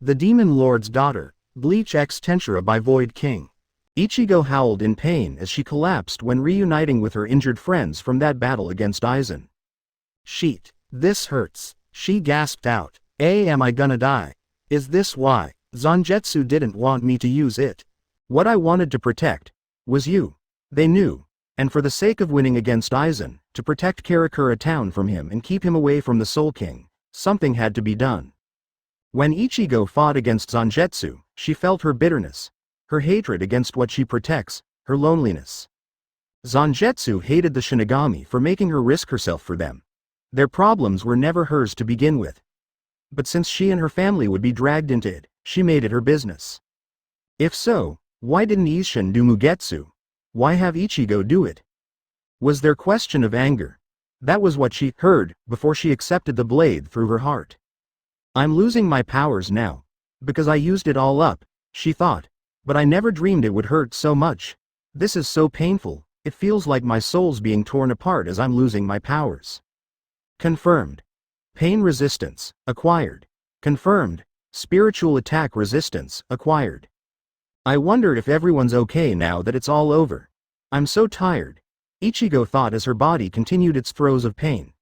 The Demon Lord's Daughter, Bleach X Tensura by Void King. Ichigo howled in pain as she collapsed when reuniting with her injured friends from that battle against Aizen. "Sheet, this hurts," she gasped out. Am I gonna die? Is this why Zangetsu didn't want me to use it? What I wanted to protect was you. They knew. And for the sake of winning against Aizen, to protect Karakura Town from him and keep him away from the Soul King, something had to be done. When Ichigo fought against Zangetsu, she felt her bitterness, her hatred against what she protects, her loneliness. Zangetsu hated the Shinigami for making her risk herself for them. Their problems were never hers to begin with. But since she and her family would be dragged into it, she made it her business. If so, why didn't Isshin do Mugetsu? Why have Ichigo do it? Was there question of anger? That was what she heard before she accepted the blade through her heart. I'm losing my powers now. Because I used it all up, she thought. But I never dreamed it would hurt so much. This is so painful, it feels like my soul's being torn apart as I'm losing my powers. Confirmed. Pain resistance, acquired. Confirmed. Spiritual attack resistance, acquired. I wonder if everyone's okay now that it's all over. I'm so tired. Ichigo thought as her body continued its throes of pain.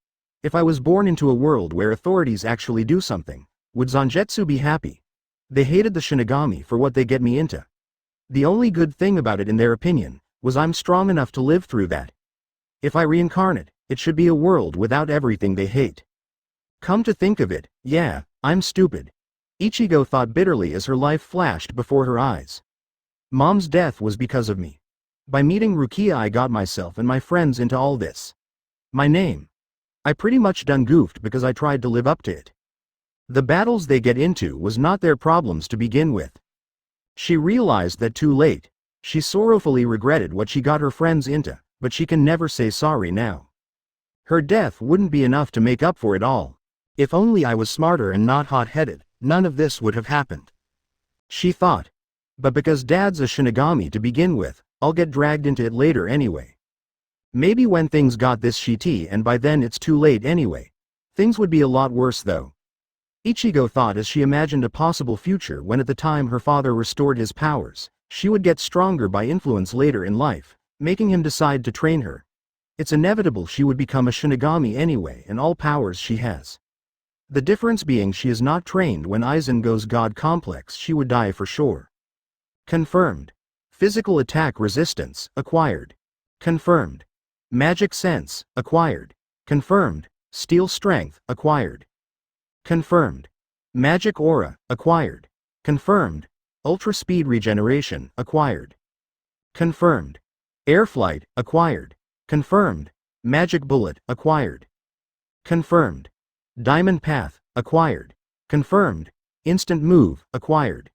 If I was born into a world where authorities actually do something, would Zangetsu be happy? They hated the Shinigami for what they get me into. The only good thing about it in their opinion, was I'm strong enough to live through that. If I reincarnate, it should be a world without everything they hate. Come to think of it, yeah, I'm stupid. Ichigo thought bitterly as her life flashed before her eyes. Mom's death was because of me. By meeting Rukia I got myself and my friends into all this. My name. I pretty much done goofed because I tried to live up to it. The battles they get into was not their problems to begin with. She realized that too late. She sorrowfully regretted what she got her friends into, but she can never say sorry now. Her death wouldn't be enough to make up for it all. If only I was smarter and not hot-headed, none of this would have happened. She thought. But because Dad's a Shinigami to begin with, I'll get dragged into it later anyway. Maybe when things got this shitty and by then it's too late anyway. Things would be a lot worse though. Ichigo thought as she imagined a possible future when at the time her father restored his powers, she would get stronger by influence later in life, making him decide to train her. It's inevitable she would become a Shinigami anyway and all powers she has. The difference being she is not trained when Aizen goes God complex she would die for sure. Confirmed. Physical attack resistance, acquired. Confirmed. Magic sense, acquired. Confirmed. Steel strength, acquired. Confirmed. Magic aura, acquired. Confirmed. Ultra speed regeneration, acquired. Confirmed. Air flight, acquired. Confirmed. Magic bullet, acquired. Confirmed. Diamond path, acquired. Confirmed. Instant move, acquired.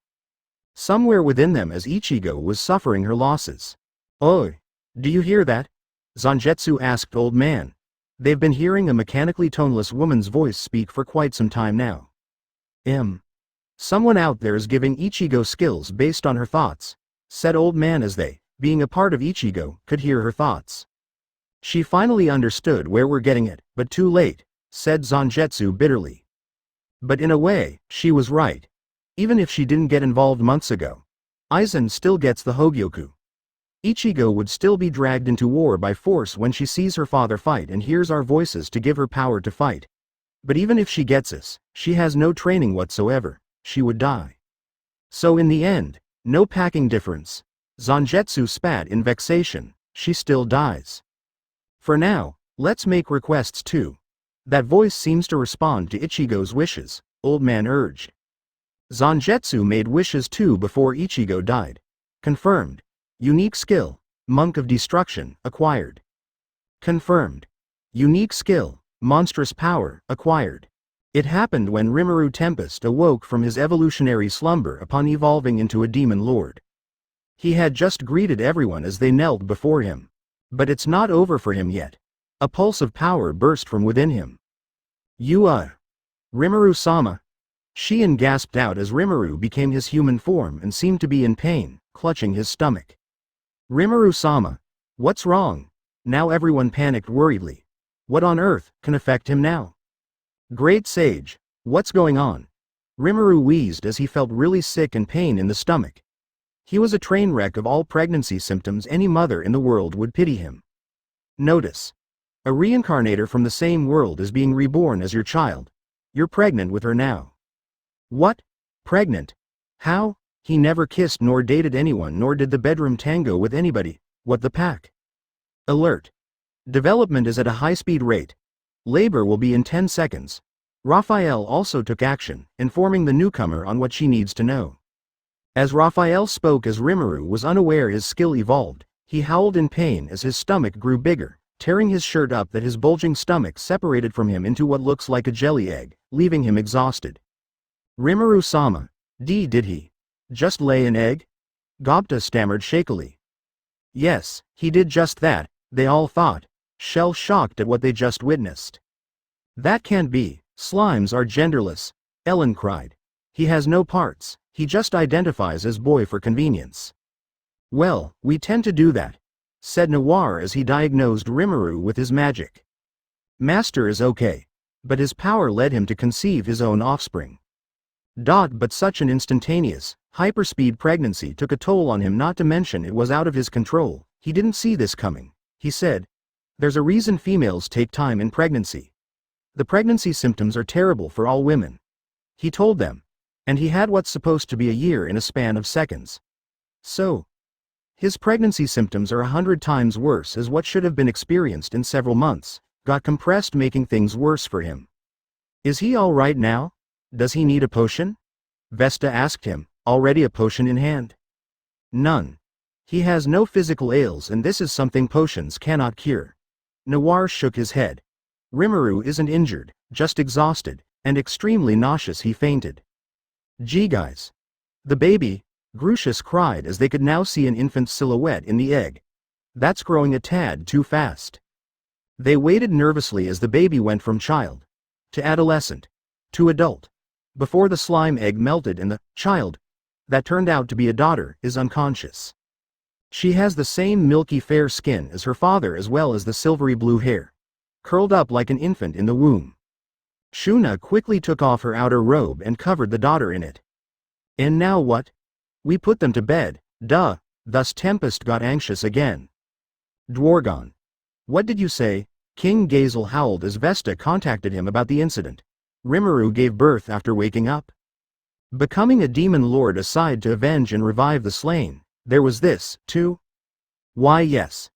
Somewhere within them as Ichigo was suffering her losses. "Oi! Do you hear that?" Zangetsu asked Old Man. They've been hearing a mechanically toneless woman's voice speak for quite some time now. Someone out there is giving Ichigo skills based on her thoughts, said Old Man as they, being a part of Ichigo, could hear her thoughts. She finally understood where we're getting it, but too late, said Zangetsu bitterly. But in a way, she was right. Even if she didn't get involved months ago, Aizen still gets the Hogyoku. Ichigo would still be dragged into war by force when she sees her father fight and hears our voices to give her power to fight. But even if she gets us, she has no training whatsoever, she would die. So in the end, no packing difference. Zangetsu spat in vexation, she still dies. For now, let's make requests too. That voice seems to respond to Ichigo's wishes, Old Man urged. Zangetsu made wishes too before Ichigo died. Confirmed. Unique skill, Monk of Destruction, acquired. Confirmed. Unique skill, Monstrous Power, acquired. It happened when Rimuru Tempest awoke from his evolutionary slumber upon evolving into a demon lord. He had just greeted everyone as they knelt before him. But it's not over for him yet. A pulse of power burst from within him. "You are Rimuru-sama." Shion gasped out as Rimuru became his human form and seemed to be in pain, clutching his stomach. "Rimuru-sama. What's wrong?" Now everyone panicked worriedly. What on earth can affect him now? "Great Sage, what's going on?" Rimuru wheezed as he felt really sick and pain in the stomach. He was a train wreck of all pregnancy symptoms. Any mother in the world would pity him. Notice. A reincarnator from the same world is being reborn as your child. You're pregnant with her now. What? Pregnant? How? He never kissed nor dated anyone nor did the bedroom tango with anybody. What the pack? Alert. Development is at a high-speed rate. Labor will be in 10 seconds. Raphael also took action, informing the newcomer on what she needs to know. As Raphael spoke, as Rimuru was unaware his skill evolved, he howled in pain as his stomach grew bigger, tearing his shirt up that his bulging stomach separated from him into what looks like a jelly egg, leaving him exhausted. Rimuru-sama, did he just lay an egg? Gobta stammered shakily. Yes, he did just that, they all thought, shell-shocked at what they just witnessed. That can't be, slimes are genderless, Ellen cried. He has no parts, he just identifies as boy for convenience. Well, we tend to do that, said Noir as he diagnosed Rimuru with his magic. Master is okay, but his power led him to conceive his own offspring. But such an instantaneous, hyperspeed pregnancy took a toll on him, not to mention it was out of his control. He didn't see this coming, he said. There's a reason females take time in pregnancy. The pregnancy symptoms are terrible for all women. He told them. And he had what's supposed to be a year in a span of seconds. So, his pregnancy symptoms are 100 times worse as what should have been experienced in several months, got compressed, making things worse for him. Is he all right now? Does he need a potion? Vesta asked him, already a potion in hand. None. He has no physical ails, and this is something potions cannot cure. Noir shook his head. Rimuru isn't injured, just exhausted, and extremely nauseous. He fainted. Gee guys. The baby, Grucius cried as they could now see an infant's silhouette in the egg. That's growing a tad too fast. They waited nervously as the baby went from child to adolescent to adult, before the slime egg melted and the child, that turned out to be a daughter, is unconscious. She has the same milky fair skin as her father, as well as the silvery blue hair, curled up like an infant in the womb. Shuna quickly took off her outer robe and covered the daughter in it. And now what? We put them to bed, duh. Thus Tempest got anxious again. Dwargon. What did you say? King Gazel howled as Vesta contacted him about the incident. Rimuru gave birth after waking up. Becoming a demon lord aside to avenge and revive the slain, there was this, too? Why yes.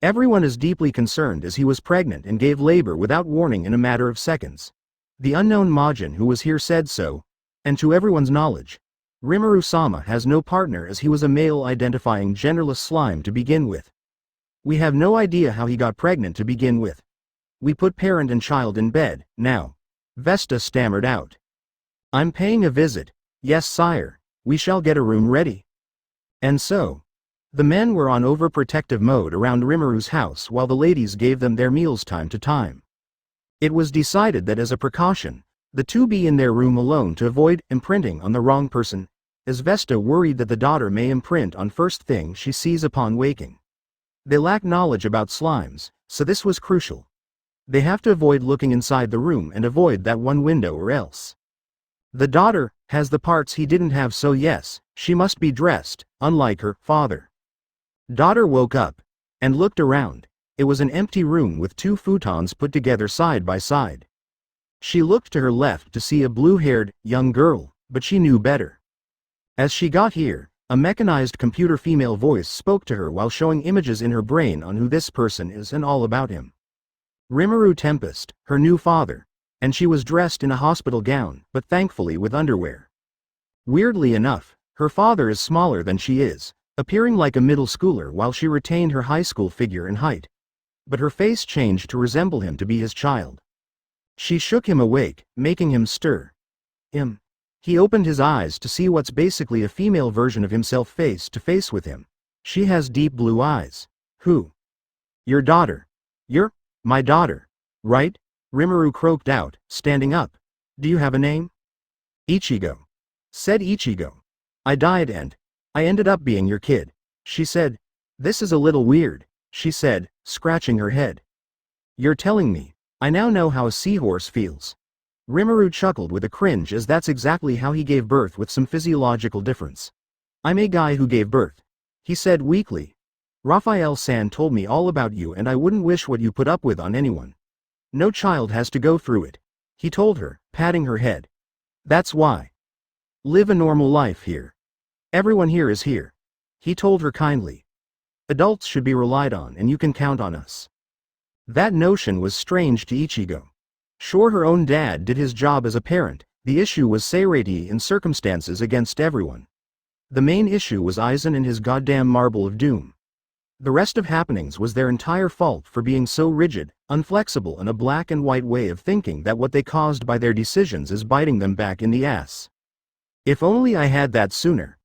Everyone is deeply concerned as he was pregnant and gave labor without warning in a matter of seconds. The unknown Majin who was here said so, and to everyone's knowledge, Rimuru-sama has no partner as he was a male-identifying genderless slime to begin with. We have no idea how he got pregnant to begin with. We put parent and child in bed, now. Vesta stammered out. I'm paying a visit. Yes, sire. We shall get a room ready. And so, the men were on overprotective mode around Rimuru's house while the ladies gave them their meals time to time. It was decided that as a precaution, the two be in their room alone to avoid imprinting on the wrong person, as Vesta worried that the daughter may imprint on first thing she sees upon waking. They lack knowledge about slimes, so this was crucial. They have to avoid looking inside the room and avoid that one window or else. The daughter has the parts he didn't have, so yes, she must be dressed, unlike her father. Daughter woke up and looked around. It was an empty room with two futons put together side by side. She looked to her left to see a blue-haired, young girl, but she knew better. As she got here, a mechanized computer female voice spoke to her while showing images in her brain on who this person is and all about him. Rimuru Tempest, her new father, and she was dressed in a hospital gown, but thankfully with underwear. Weirdly enough, her father is smaller than she is, appearing like a middle schooler while she retained her high school figure and height. But her face changed to resemble him to be his child. She shook him awake, making him stir. He opened his eyes to see what's basically a female version of himself face to face with him. She has deep blue eyes. Who? Your daughter. My daughter. Right? Rimuru croaked out, standing up. Do you have a name? Ichigo. Said Ichigo. I died and I ended up being your kid. She said. This is a little weird, she said, scratching her head. You're telling me. I now know how a seahorse feels. Rimuru chuckled with a cringe as that's exactly how he gave birth with some physiological difference. I'm a guy who gave birth, he said weakly. Raphael-san told me all about you and I wouldn't wish what you put up with on anyone. No child has to go through it, he told her, patting her head. That's why. Live a normal life here. Everyone here is here, he told her kindly. Adults should be relied on and you can count on us. That notion was strange to Ichigo. Sure, her own dad did his job as a parent, the issue was Seirei in circumstances against everyone. The main issue was Aizen and his goddamn marble of doom. The rest of happenings was their entire fault for being so rigid, unflexible and a black and white way of thinking that what they caused by their decisions is biting them back in the ass. If only I had that sooner.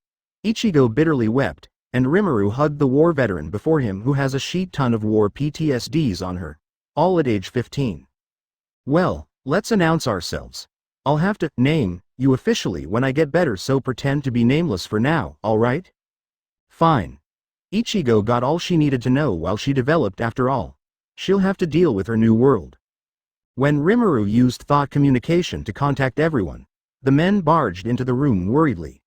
Ichigo bitterly wept, and Rimuru hugged the war veteran before him who has a shit ton of war PTSDs on her. All at age 15. Well, let's announce ourselves. I'll have to name you officially when I get better, so pretend to be nameless for now, alright? Fine. Ichigo got all she needed to know while she developed. After all, she'll have to deal with her new world. When Rimuru used thought communication to contact everyone, the men barged into the room worriedly.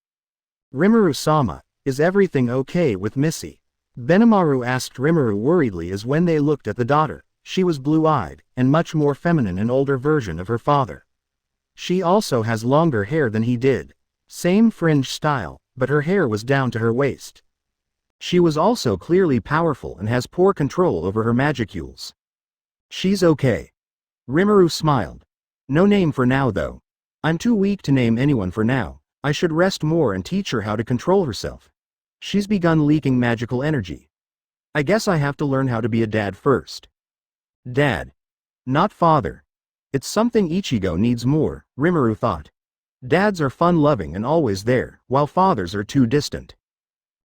Rimuru-sama, is everything okay with Missy? Benimaru asked Rimuru worriedly as when they looked at the daughter, she was blue-eyed, and much more feminine, an older version of her father. She also has longer hair than he did. Same fringe style, but her hair was down to her waist. She was also clearly powerful and has poor control over her magicules. She's okay. Rimuru smiled. No name for now though. I'm too weak to name anyone for now. I should rest more and teach her how to control herself. She's begun leaking magical energy. I guess I have to learn how to be a dad first. Dad. Not father. It's something Ichigo needs more, Rimuru thought. Dads are fun-loving and always there, while fathers are too distant.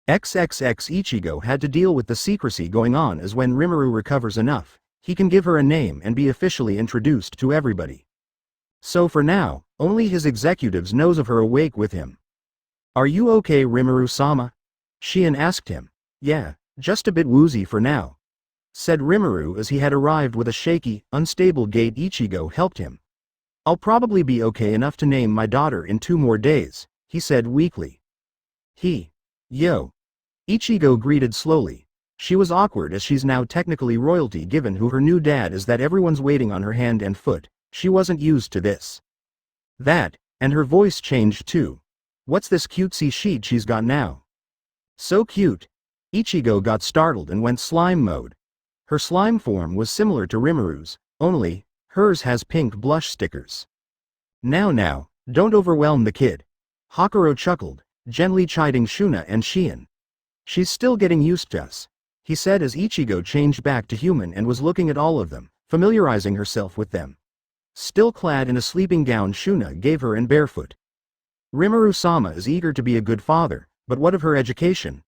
XXX Ichigo had to deal with the secrecy going on, as when Rimuru recovers enough, he can give her a name and be officially introduced to everybody. So for now, only his executives knows of her awake with him. Are you okay, Rimuru-sama? Shion asked him. Yeah, just a bit woozy for now, said Rimuru as he had arrived with a shaky, unstable gait. Ichigo helped him. I'll probably be okay enough to name my daughter in 2 more days, he said weakly. Yo. Ichigo greeted slowly. She was awkward as she's now technically royalty given who her new dad is, that everyone's waiting on her hand and foot. She wasn't used to this. That, and her voice changed too. What's this cutesy sheet she's got now? So cute. Ichigo got startled and went slime mode. Her slime form was similar to Rimuru's, only, hers has pink blush stickers. Now, don't overwhelm the kid. Hakuro chuckled, gently chiding Shuna and Shion. She's still getting used to us, he said as Ichigo changed back to human and was looking at all of them, familiarizing herself with them. Still clad in a sleeping gown Shuna gave her and barefoot. Rimuru-sama is eager to be a good father, but what of her education?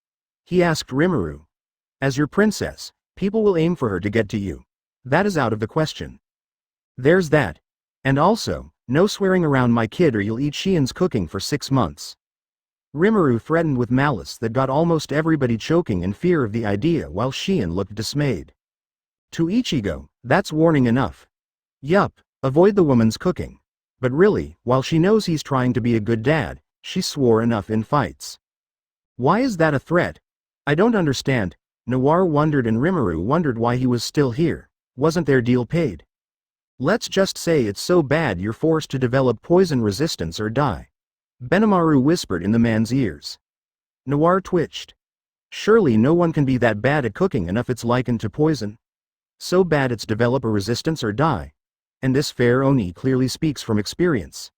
He asked Rimuru. As your princess, people will aim for her to get to you. That is out of the question. There's that. And also, no swearing around my kid or you'll eat Shion's cooking for 6 months. Rimuru threatened with malice that got almost everybody choking in fear of the idea, while Shion looked dismayed. To Ichigo, that's warning enough. Yup, avoid the woman's cooking. But really, while she knows he's trying to be a good dad, she swore enough in fights. Why is that a threat? I don't understand. Noir wondered and Rimuru wondered why he was still here. Wasn't their deal paid? Let's just say it's so bad you're forced to develop poison resistance or die. Benimaru whispered in the man's ears. Noir twitched. Surely no one can be that bad at cooking enough it's likened to poison. So bad it's develop a resistance or die. And this fair Oni clearly speaks from experience.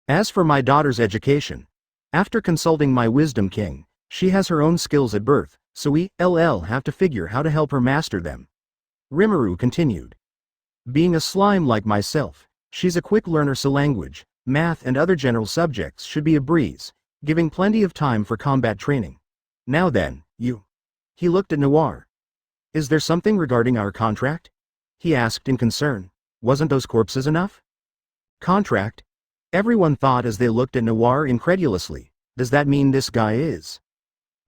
As for my daughter's education, after consulting my wisdom king, she has her own skills at birth, so we have to figure how to help her master them. Rimuru continued. Being a slime like myself, she's a quick learner, so language, math and other general subjects should be a breeze, giving plenty of time for combat training. Now then, you. He looked at Noir. Is there something regarding our contract? He asked in concern. Wasn't those corpses enough? Contract? Everyone thought as they looked at Noir incredulously. Does that mean this guy is?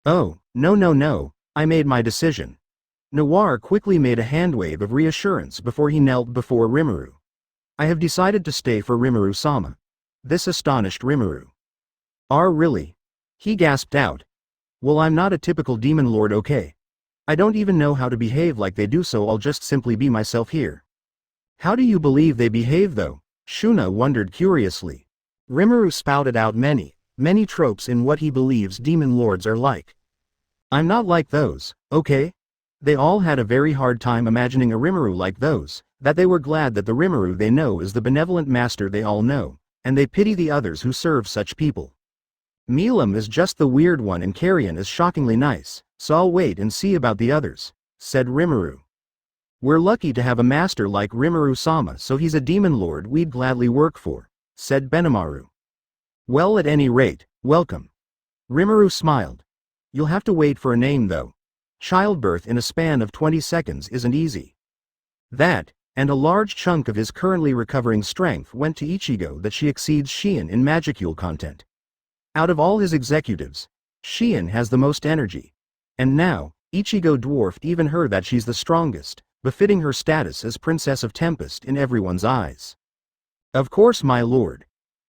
Oh, no, I made my decision. Noir quickly made a handwave of reassurance before he knelt before Rimuru. I have decided to stay for Rimuru-sama. This astonished Rimuru. Really? He gasped out. Well, I'm not a typical demon lord, okay? I don't even know how to behave like they do, so I'll just simply be myself here. How do you believe they behave though? Shuna wondered curiously. Rimuru spouted out many tropes in what he believes demon lords are like. I'm not like those, okay? They all had a very hard time imagining a Rimuru like those, that they were glad that the Rimuru they know is the benevolent master they all know, and they pity the others who serve such people. Milam is just the weird one and Carrion is shockingly nice, so I'll wait and see about the others, said Rimuru. We're lucky to have a master like Rimuru-sama, so he's a demon lord we'd gladly work for, said Benimaru. Well, at any rate, welcome. Rimuru smiled. You'll have to wait for a name though. Childbirth in a span of 20 seconds isn't easy. That, and a large chunk of his currently recovering strength went to Ichigo that she exceeds Shion in magicule content. Out of all his executives, Shion has the most energy. And now, Ichigo dwarfed even her that she's the strongest, befitting her status as Princess of Tempest in everyone's eyes. Of course, my lord.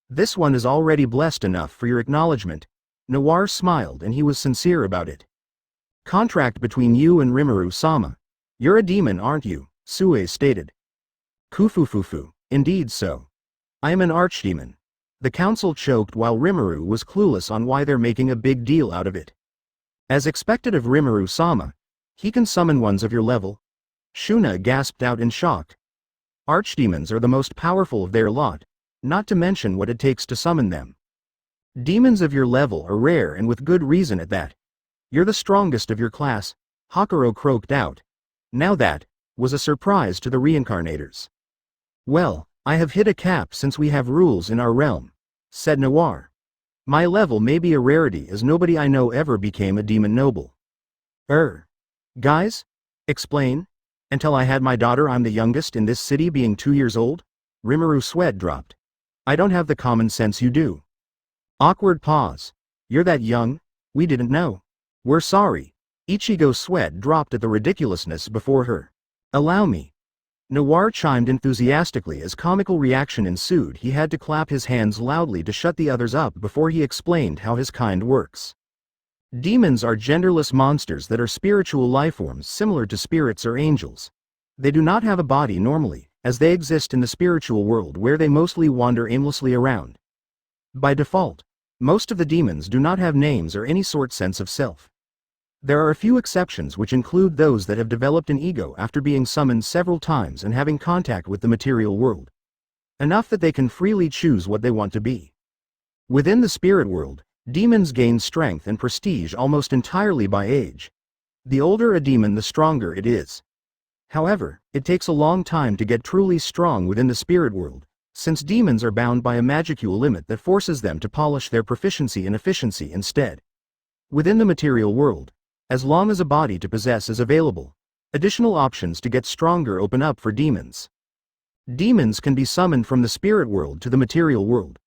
This one is already blessed enough for your acknowledgement. Noir smiled and he was sincere about it. Contract between you and Rimuru-sama. You're a demon, aren't you? Sue stated. Kufufufu, indeed so. I am an archdemon. The council choked while Rimuru was clueless on why they're making a big deal out of it. As expected of Rimuru-sama, he can summon ones of your level. Shuna gasped out in shock. Archdemons are the most powerful of their lot, not to mention what it takes to summon them. Demons of your level are rare and with good reason at that. You're the strongest of your class, Hakuro croaked out. Now that was a surprise to the reincarnators. Well, I have hit a cap since we have rules in our realm, said Noir. My level may be a rarity as nobody I know ever became a demon noble. Guys? Explain? Until I had my daughter I'm the youngest in this city being 2 years old? Rimuru sweat dropped. I don't have the common sense you do. Awkward pause. You're that young? We didn't know. We're sorry. Ichigo's sweat dropped at the ridiculousness before her. Allow me. Noir chimed enthusiastically as comical reaction ensued. He had to clap his hands loudly to shut the others up before he explained how his kind works. Demons are genderless monsters that are spiritual lifeforms similar to spirits or angels. They do not have a body normally, as they exist in the spiritual world where they mostly wander aimlessly around. By default, most of the demons do not have names or any sort sense of self. There are a few exceptions which include those that have developed an ego after being summoned several times and having contact with the material world. Enough that they can freely choose what they want to be. Within the spirit world, demons gain strength and prestige almost entirely by age. The older a demon the stronger it is. However, it takes a long time to get truly strong within the spirit world, since demons are bound by a magicule limit that forces them to polish their proficiency and efficiency instead. Within the material world, as long as a body to possess is available, additional options to get stronger open up for demons. Demons can be summoned from the spirit world to the material world.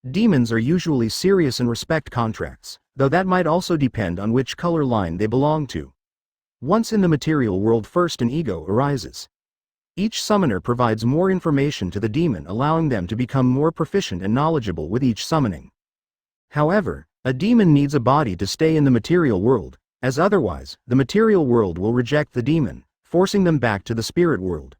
Demons are usually serious and respect contracts, though that might also depend on which color line they belong to. Once in the material world, first an ego arises. Each summoner provides more information to the demon, allowing them to become more proficient and knowledgeable with each summoning. However, a demon needs a body to stay in the material world, as otherwise, the material world will reject the demon, forcing them back to the spirit world.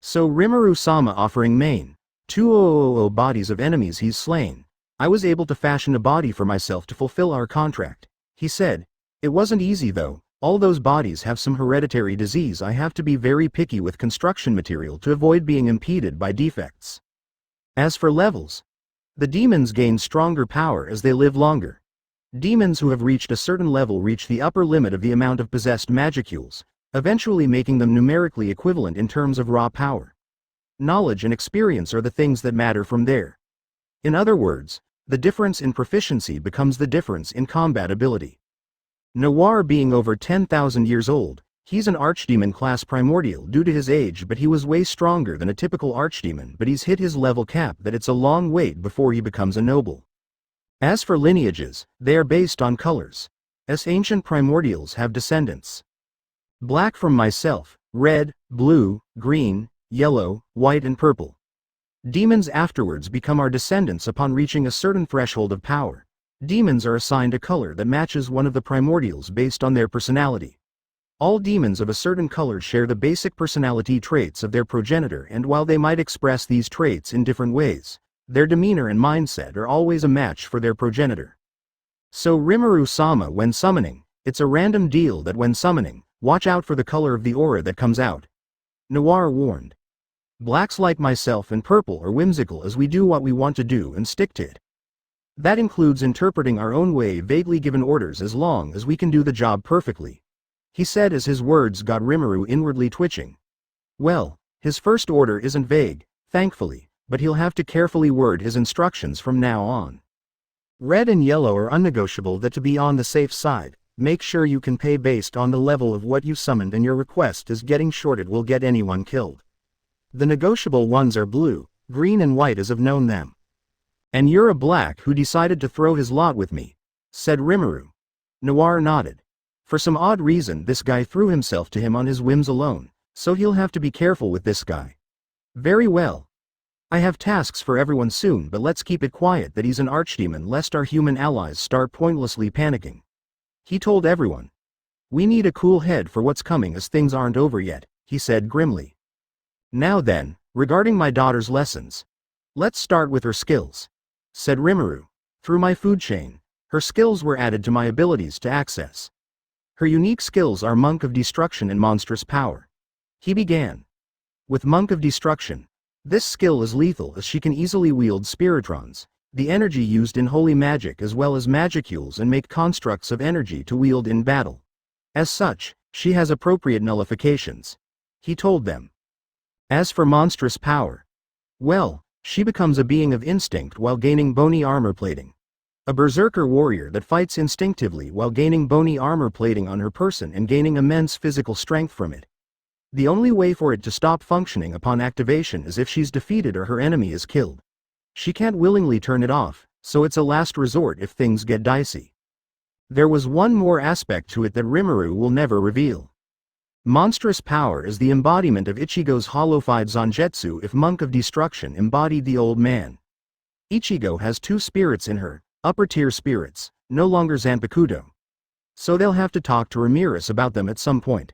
So Rimuru-sama offering main, 2000 bodies of enemies he's slain. I was able to fashion a body for myself to fulfill our contract, he said. It wasn't easy though, all those bodies have some hereditary disease. I have to be very picky with construction material to avoid being impeded by defects. As for levels, the demons gain stronger power as they live longer. Demons who have reached a certain level reach the upper limit of the amount of possessed magicules, eventually making them numerically equivalent in terms of raw power. Knowledge and experience are the things that matter from there. In other words, the difference in proficiency becomes the difference in combat ability. Noir being over 10,000 years old, he's an archdemon class primordial due to his age, but he was way stronger than a typical archdemon, but he's hit his level cap that it's a long wait before he becomes a noble. As for lineages, they are based on colors. As ancient primordials have descendants. Black from myself, red, blue, green, yellow, white and purple. Demons afterwards become our descendants upon reaching a certain threshold of power. Demons are assigned a color that matches one of the primordials based on their personality. All demons of a certain color share the basic personality traits of their progenitor, and while they might express these traits in different ways, their demeanor and mindset are always a match for their progenitor. So Rimuru-sama, when summoning, it's a random deal that when summoning, watch out for the color of the aura that comes out. Noir warned. Blacks like myself and purple are whimsical as we do what we want to do and stick to it. That includes interpreting our own way vaguely given orders as long as we can do the job perfectly, he said as his words got Rimuru inwardly twitching. Well, his first order isn't vague, thankfully, but he'll have to carefully word his instructions from now on. Red and yellow are unnegotiable. That to be on the safe side, make sure you can pay based on the level of what you summoned, and your request is getting shorted will get anyone killed. The negotiable ones are blue, green and white as I've known them. And you're a black who decided to throw his lot with me, said Rimuru. Noir nodded. For some odd reason this guy threw himself to him on his whims alone, so he'll have to be careful with this guy. Very well. I have tasks for everyone soon, but let's keep it quiet that he's an archdemon lest our human allies start pointlessly panicking. He told everyone. We need a cool head for what's coming as things aren't over yet, he said grimly. Now then, regarding my daughter's lessons. Let's start with her skills, said Rimuru. Through my food chain, her skills were added to my abilities to access. Her unique skills are Monk of Destruction and Monstrous Power. He began. With Monk of Destruction, this skill is lethal as she can easily wield spiritrons, the energy used in holy magic, as well as magicules, and make constructs of energy to wield in battle. As such, she has appropriate nullifications, he told them. As for Monstrous Power, well, she becomes a being of instinct while gaining bony armor plating. A berserker warrior that fights instinctively while gaining bony armor plating on her person and gaining immense physical strength from it. The only way for it to stop functioning upon activation is if she's defeated or her enemy is killed. She can't willingly turn it off, so it's a last resort if things get dicey. There was one more aspect to it that Rimuru will never reveal. Monstrous Power is the embodiment of Ichigo's hollowified Zangetsu if Monk of Destruction embodied the old man. Ichigo has two spirits in her, upper-tier spirits, no longer Zanpakuto. So they'll have to talk to Ramirez about them at some point.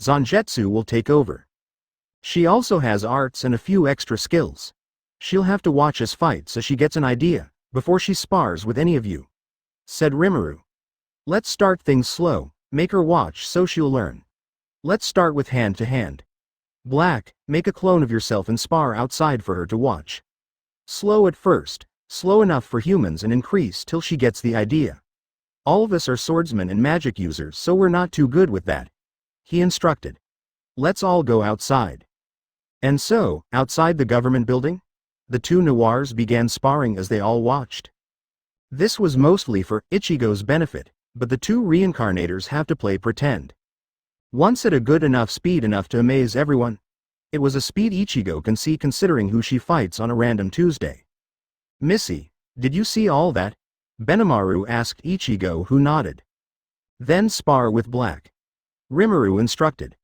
Zangetsu will take over. She also has arts and a few extra skills. She'll have to watch us fight so she gets an idea, before she spars with any of you, said Rimuru. Let's start things slow, make her watch so she'll learn. Let's start with hand to hand. Black, make a clone of yourself and spar outside for her to watch. Slow at first, slow enough for humans, and increase till she gets the idea. All of us are swordsmen and magic users, so we're not too good with that, he instructed. Let's all go outside. And so, outside the government building, the two Noirs began sparring as they all watched. This was mostly for Ichigo's benefit, but the two reincarnators have to play pretend. Once at a good enough speed enough to amaze everyone. It was a speed Ichigo can see considering who she fights on a random Tuesday. Missy, did you see all that? Benimaru asked Ichigo, who nodded. Then spar with Black. Rimuru instructed.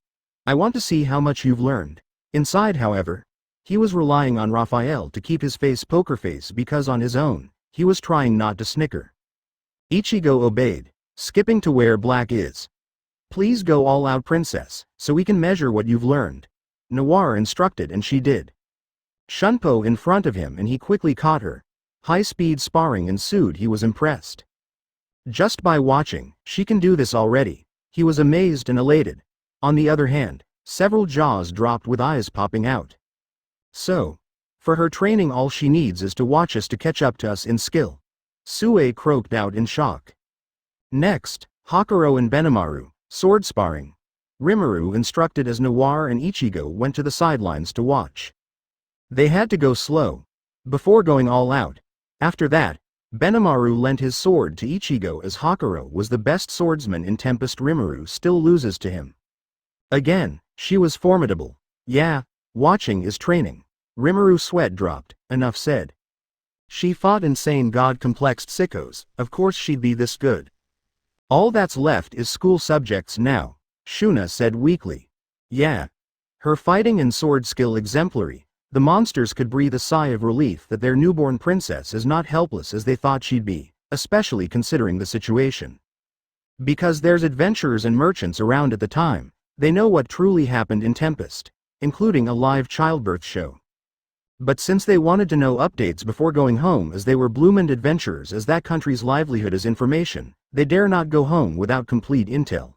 I want to see how much you've learned. Inside, however, he was relying on Raphael to keep his face poker face because on his own, he was trying not to snicker. Ichigo obeyed, skipping to where Black is. Please go all out, princess, so we can measure what you've learned. Noir instructed, and she did. Shunpo in front of him, and he quickly caught her. High-speed sparring ensued. He was impressed. Just by watching, she can do this already. He was amazed and elated. On the other hand, several jaws dropped with eyes popping out. So, for her training all she needs is to watch us to catch up to us in skill. Sue croaked out in shock. Next, Hakuro and Benimaru, sword sparring. Rimuru instructed as Noir and Ichigo went to the sidelines to watch. They had to go slow, before going all out. After that, Benimaru lent his sword to Ichigo as Hakuro was the best swordsman in Tempest. Rimuru still loses to him. Again, she was formidable. Yeah, watching is training. Rimuru sweat dropped, enough said. She fought insane god-complexed sickos, of course she'd be this good. All that's left is school subjects now, Shuna said weakly. Yeah. Her fighting and sword skill exemplary, the monsters could breathe a sigh of relief that their newborn princess is not helpless as they thought she'd be, especially considering the situation. Because there's adventurers and merchants around at the time, they know what truly happened in Tempest, including a live childbirth show. But since they wanted to know updates before going home, as they were bloomin' adventurers, as that country's livelihood is information, they dare not go home without complete intel.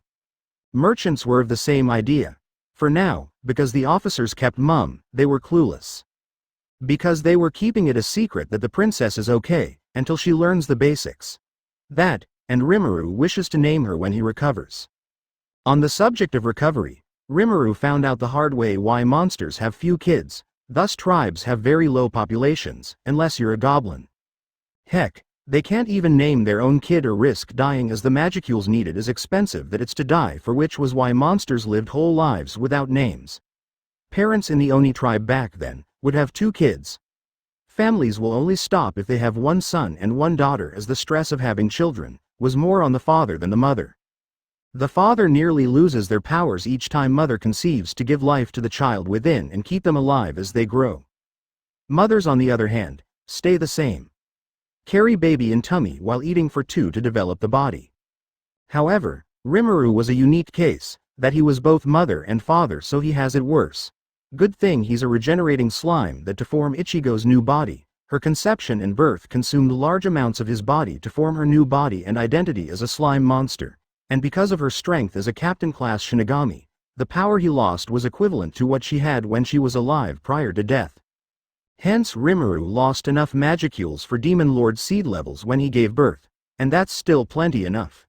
Merchants were of the same idea. For now, because the officers kept mum, they were clueless. Because they were keeping it a secret that the princess is okay, until she learns the basics. That, and Rimuru wishes to name her when he recovers. On the subject of recovery, Rimuru found out the hard way why monsters have few kids, thus tribes have very low populations, unless you're a goblin. Heck, they can't even name their own kid or risk dying, as the magicules needed is expensive that it's to die for, which was why monsters lived whole lives without names. Parents in the Oni tribe back then would have 2 kids. Families will only stop if they have 1 son and 1 daughter, as the stress of having children was more on the father than the mother. The father nearly loses their powers each time mother conceives to give life to the child within and keep them alive as they grow. Mothers, on the other hand, stay the same. Carry baby in tummy while eating for 2 to develop the body. However, Rimuru was a unique case, that he was both mother and father, so he has it worse. Good thing he's a regenerating slime that to form Ichigo's new body, her conception and birth consumed large amounts of his body to form her new body and identity as a slime monster. And because of her strength as a captain-class Shinigami, the power he lost was equivalent to what she had when she was alive prior to death. Hence Rimuru lost enough magicules for Demon Lord seed levels when he gave birth, and that's still plenty enough.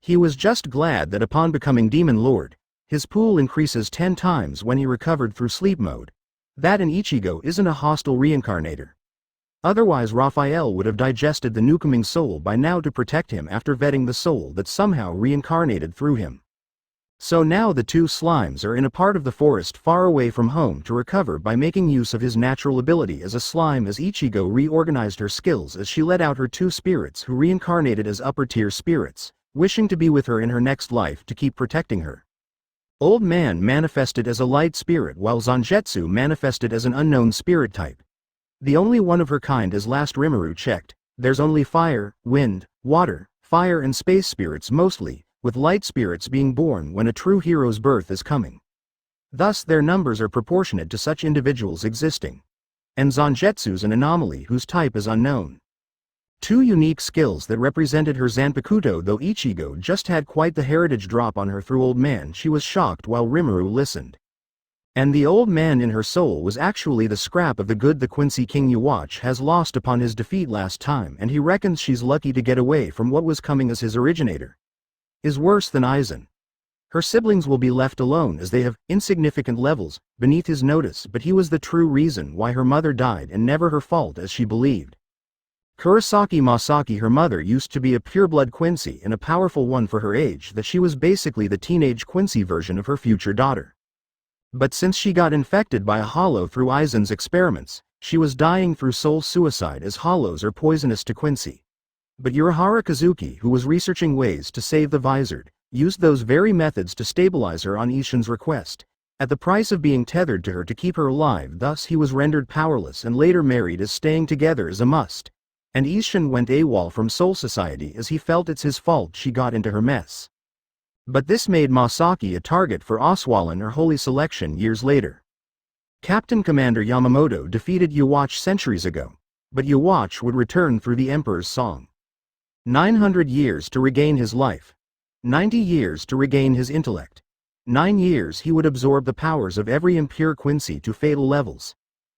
He was just glad that upon becoming Demon Lord, his pool increases 10 times when he recovered through sleep mode. That and Ichigo isn't a hostile reincarnator. Otherwise Raphael would have digested the newcoming soul by now to protect him after vetting the soul that somehow reincarnated through him. So now the 2 slimes are in a part of the forest far away from home to recover by making use of his natural ability as a slime, as Ichigo reorganized her skills as she let out her 2 spirits who reincarnated as upper-tier spirits, wishing to be with her in her next life to keep protecting her. Old Man manifested as a light spirit while Zangetsu manifested as an unknown spirit type. The only one of her kind, as last Rimuru checked. There's only fire, wind, water, fire and space spirits mostly, with light spirits being born when a true hero's birth is coming. Thus their numbers are proportionate to such individuals existing. And Zangetsu's an anomaly whose type is unknown. 2 unique skills that represented her Zanpakuto, though Ichigo just had quite the heritage drop on her through Old Man. She was shocked while Rimuru listened. And the old man in her soul was actually the scrap of the good the Quincy King Uwatch has lost upon his defeat last time, and he reckons she's lucky to get away from what was coming as his originator. Is worse than Aizen. Her siblings will be left alone as they have insignificant levels beneath his notice, but he was the true reason why her mother died and never her fault as she believed. Kurosaki Masaki, her mother, used to be a pureblood Quincy and a powerful one for her age, that she was basically the teenage Quincy version of her future daughter. But since she got infected by a hollow through Aizen's experiments, she was dying through soul suicide, as hollows are poisonous to Quincy. But Urahara Kazuki, who was researching ways to save the Visored, used those very methods to stabilize her on Isshin's request, at the price of being tethered to her to keep her alive. Thus he was rendered powerless and later married, as staying together is a must. And Isshin went AWOL from Soul Society as he felt it's his fault she got into her mess. But this made Masaki a target for Oswalin or Holy Selection years later. Captain Commander Yamamoto defeated Uwatch centuries ago, but Uwatch would return through the Emperor's Song. 900 years to regain his life. 90 years to regain his intellect. 9 years he would absorb the powers of every impure Quincy to fatal levels.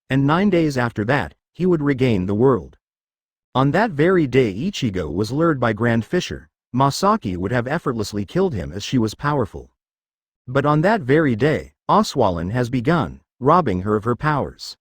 And 9 days after that, he would regain the world. On that very day Ichigo was lured by Grand Fisher, Masaki would have effortlessly killed him as she was powerful. But on that very day, Oswalin has begun, robbing her of her powers.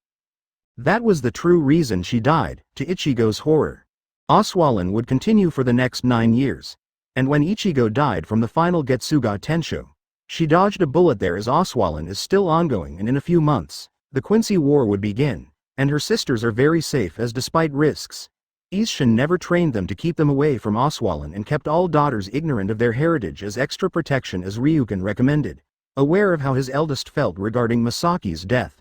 That was the true reason she died, to Ichigo's horror. Oswalin would continue for the next 9 years. And when Ichigo died from the final Getsuga Tensho, she dodged a bullet there, as Oswalin is still ongoing, and in a few months, the Quincy War would begin, and her sisters are very safe, as despite risks, Isshin never trained them to keep them away from Oswalin and kept all daughters ignorant of their heritage as extra protection, as Ryukin recommended, aware of how his eldest felt regarding Masaki's death.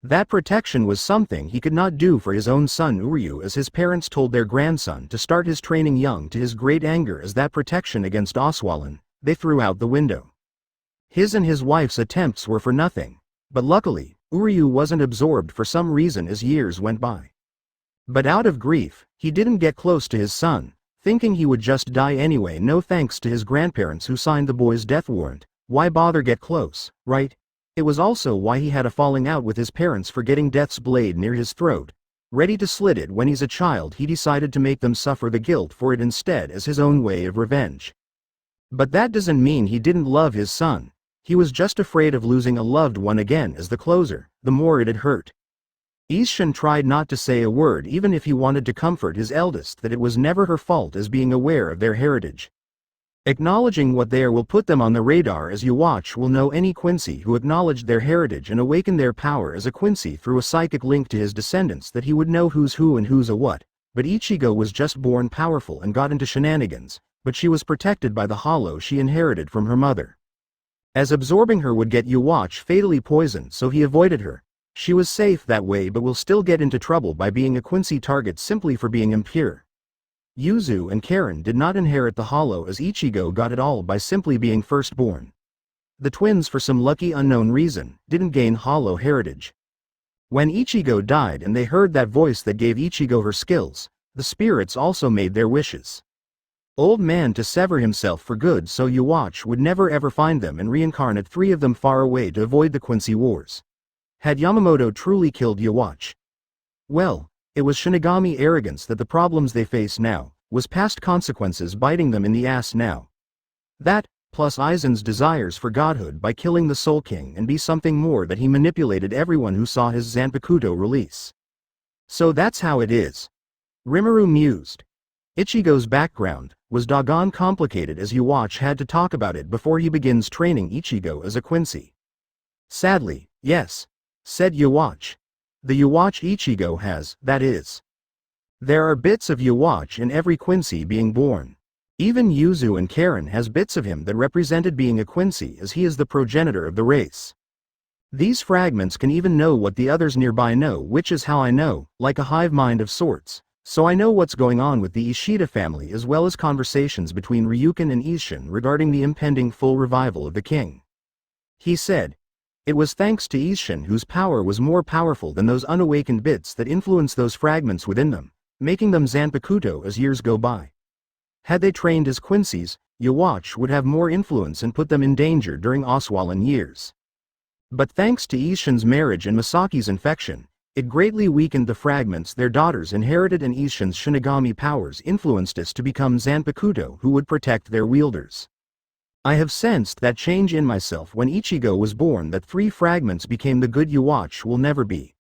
That protection was something he could not do for his own son Uryu, as his parents told their grandson to start his training young. To his great anger, as that protection against Oswalin, they threw out the window. His and his wife's attempts were for nothing. But luckily, Uryu wasn't absorbed for some reason as years went by. But out of grief, he didn't get close to his son, thinking he would just die anyway. No thanks to his grandparents who signed the boy's death warrant. Why bother get close, right? It was also why he had a falling out with his parents for getting death's blade near his throat. Ready to slit it when he's a child, he decided to make them suffer the guilt for it instead as his own way of revenge. But that doesn't mean he didn't love his son. He was just afraid of losing a loved one again. As the closer, the more it'd hurt. Isshin tried not to say a word, even if he wanted to comfort his eldest that it was never her fault, as being aware of their heritage. Acknowledging what they are will put them on the radar, as you watch will know any Quincy who acknowledged their heritage and awakened their power as a Quincy through a psychic link to his descendants, that he would know who's who and who's a what. But Ichigo was just born powerful and got into shenanigans, but she was protected by the hollow she inherited from her mother. As absorbing her would get Yuwatch fatally poisoned, so he avoided her. She was safe that way, but will still get into trouble by being a Quincy target simply for being impure. Yuzu and Karen did not inherit the hollow, as Ichigo got it all by simply being firstborn. The twins, for some lucky unknown reason, didn't gain hollow heritage. When Ichigo died and they heard that voice that gave Ichigo her skills, the spirits also made their wishes. Old man to sever himself for good, so Yuwatch would never ever find them and reincarnate 3 of them far away to avoid the Quincy Wars. Had Yamamoto truly killed Yuwatch? Well, it was Shinigami arrogance that the problems they face now was past consequences biting them in the ass now. That, plus Aizen's desires for godhood by killing the Soul King and be something more, that he manipulated everyone who saw his Zanpakuto release. So that's how it is. Rimuru mused. Ichigo's background was doggone complicated, as Yuwatch had to talk about it before he begins training Ichigo as a Quincy. Sadly, yes, said Yuwatch. The Yuwatch Ichigo has, that is. There are bits of Yuwatch in every Quincy being born. Even Yuzu and Karen has bits of him that represented being a Quincy, as he is the progenitor of the race. These fragments can even know what the others nearby know, which is how I know, like a hive mind of sorts. So I know what's going on with the Ishida family, as well as conversations between Ryukin and Isshin regarding the impending full revival of the king. He said. It was thanks to Isshin, whose power was more powerful than those unawakened bits that influence those fragments within them, making them Zanpakuto as years go by. Had they trained as Quincy's, Yuwatch would have more influence and put them in danger during Oswalin years. But thanks to Isshin's marriage and Masaki's infection, it greatly weakened the fragments their daughters inherited, and Isshin's Shinigami powers influenced us to become Zanpakuto who would protect their wielders. I have sensed that change in myself when Ichigo was born, that 3 fragments became the good Yuwatch will never be.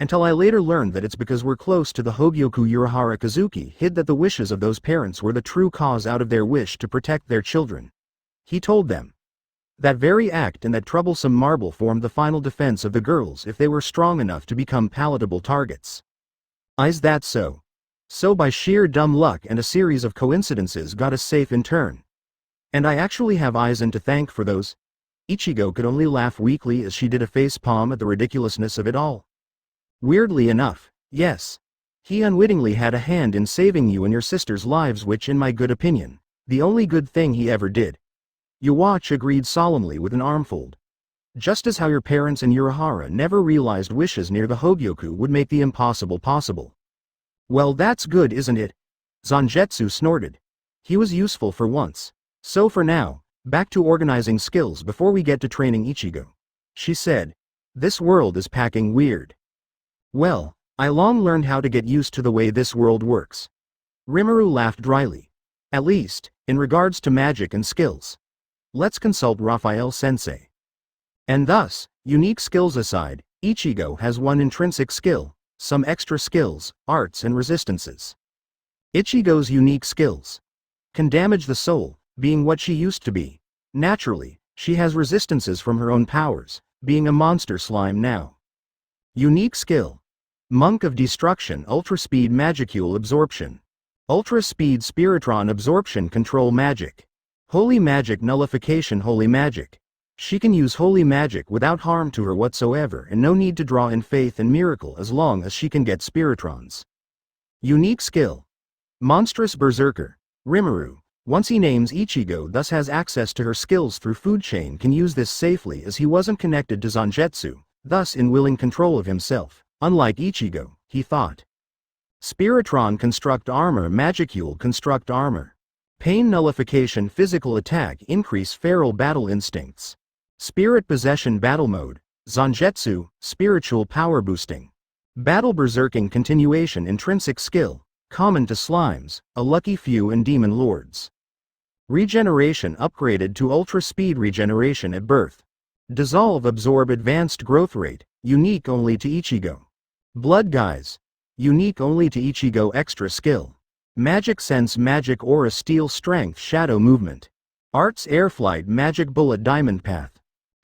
Until I later learned that it's because we're close to the Hogyoku. Urahara Kazuki hid that the wishes of those parents were the true cause out of their wish to protect their children. He told them. That very act and that troublesome marble formed the final defense of the girls if they were strong enough to become palatable targets. Is that so? So by sheer dumb luck and a series of coincidences got us safe in turn. And I actually have Aizen to thank for those? Ichigo could only laugh weakly as she did a facepalm at the ridiculousness of it all. Weirdly enough, yes. He unwittingly had a hand in saving you and your sister's lives, which in my good opinion, the only good thing he ever did. Yuwatch agreed solemnly with an armfold. Just as how your parents and Urahara never realized wishes near the Hogyoku would make the impossible possible. Well, that's good, isn't it? Zangetsu snorted. He was useful for once. So for now, back to organizing skills before we get to training Ichigo. She said. This world is packing weird. Well, I long learned how to get used to the way this world works. Rimuru laughed dryly. At least, in regards to magic and skills. Let's consult Raphael Sensei. And thus, unique skills aside, Ichigo has 1 intrinsic skill, some extra skills, arts and resistances. Ichigo's unique skills can damage the soul, being what she used to be. Naturally, she has resistances from her own powers, being a monster slime now. Unique skill. Monk of Destruction, Ultra Speed Magicule Absorption. Ultra Speed Spiritron Absorption Control Magic. Holy Magic Nullification. Holy Magic. She can use holy magic without harm to her whatsoever and no need to draw in faith and miracle as long as she can get spiritrons. Unique skill. Monstrous Berserker. Rimuru, once he names Ichigo thus has access to her skills through food chain can use this safely as he wasn't connected to Zangetsu, thus in willing control of himself, unlike Ichigo, he thought. Spiritron Construct Armor Magicule Construct Armor. Pain Nullification Physical Attack Increase Feral Battle Instincts. Spirit Possession Battle Mode, Zangetsu, Spiritual Power Boosting. Battle Berserking Continuation Intrinsic Skill, common to slimes, a lucky few and demon lords. Regeneration upgraded to Ultra Speed Regeneration at birth. Dissolve Absorb Advanced Growth Rate, unique only to Ichigo. Blood Guise, unique only to Ichigo Extra Skill. Magic Sense Magic Aura Steel Strength Shadow Movement. Arts Air Flight Magic Bullet Diamond Path.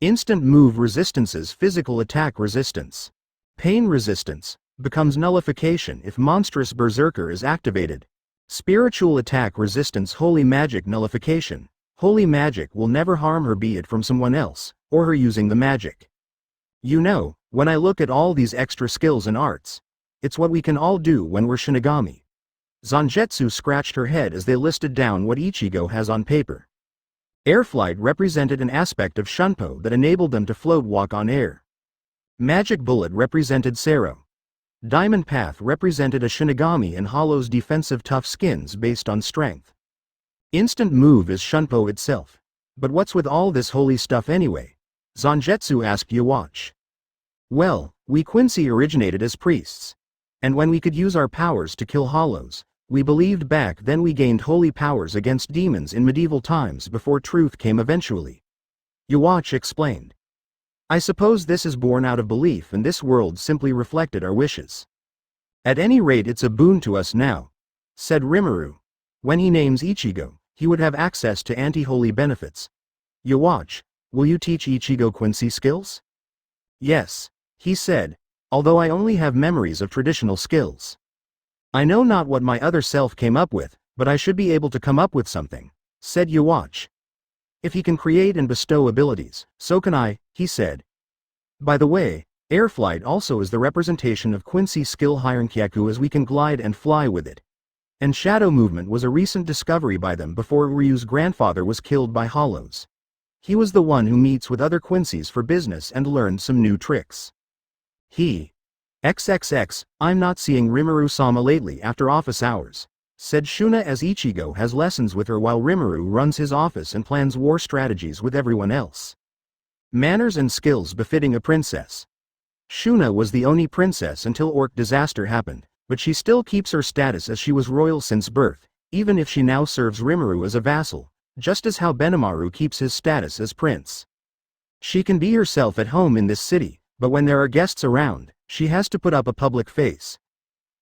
Instant Move Resistances Physical Attack Resistance. Pain Resistance, becomes Nullification if Monstrous Berserker is activated. Spiritual Attack Resistance Holy Magic Nullification. Holy magic will never harm her be it from someone else, or her using the magic. You know, when I look at all these extra skills and arts, it's what we can all do when we're Shinigami. Zangetsu scratched her head as they listed down what Ichigo has on paper. Airflight represented an aspect of Shunpo that enabled them to float walk on air. Magic Bullet represented Sero. Diamond Path represented a Shinigami and Hollow's defensive tough skins based on strength. Instant Move is Shunpo itself. But what's with all this holy stuff anyway? Zangetsu asked Yawatch. Well, we Quincy originated as priests. And when we could use our powers to kill Hollows, we believed back then we gained holy powers against demons in medieval times before truth came eventually. Yawatch explained. I suppose this is born out of belief and this world simply reflected our wishes. At any rate it's a boon to us now, said Rimuru. When he names Ichigo, he would have access to anti-holy benefits. Yawatch, will you teach Ichigo Quincy skills? Yes, he said, although I only have memories of traditional skills. I know not what my other self came up with, but I should be able to come up with something, said Yawatch. If he can create and bestow abilities, so can I, he said. By the way, airflight also is the representation of Quincy's skill Hieronkyaku as we can glide and fly with it. And shadow movement was a recent discovery by them before Ryu's grandfather was killed by Hollows. He was the one who meets with other Quincy's for business and learned some new tricks. XXX, I'm not seeing Rimuru-sama lately after office hours, said Shuna as Ichigo has lessons with her while Rimuru runs his office and plans war strategies with everyone else. Manners and skills befitting a princess. Shuna was the Oni princess until Orc disaster happened, but she still keeps her status as she was royal since birth, even if she now serves Rimuru as a vassal, just as how Benimaru keeps his status as prince. She can be herself at home in this city, but when there are guests around, she has to put up a public face.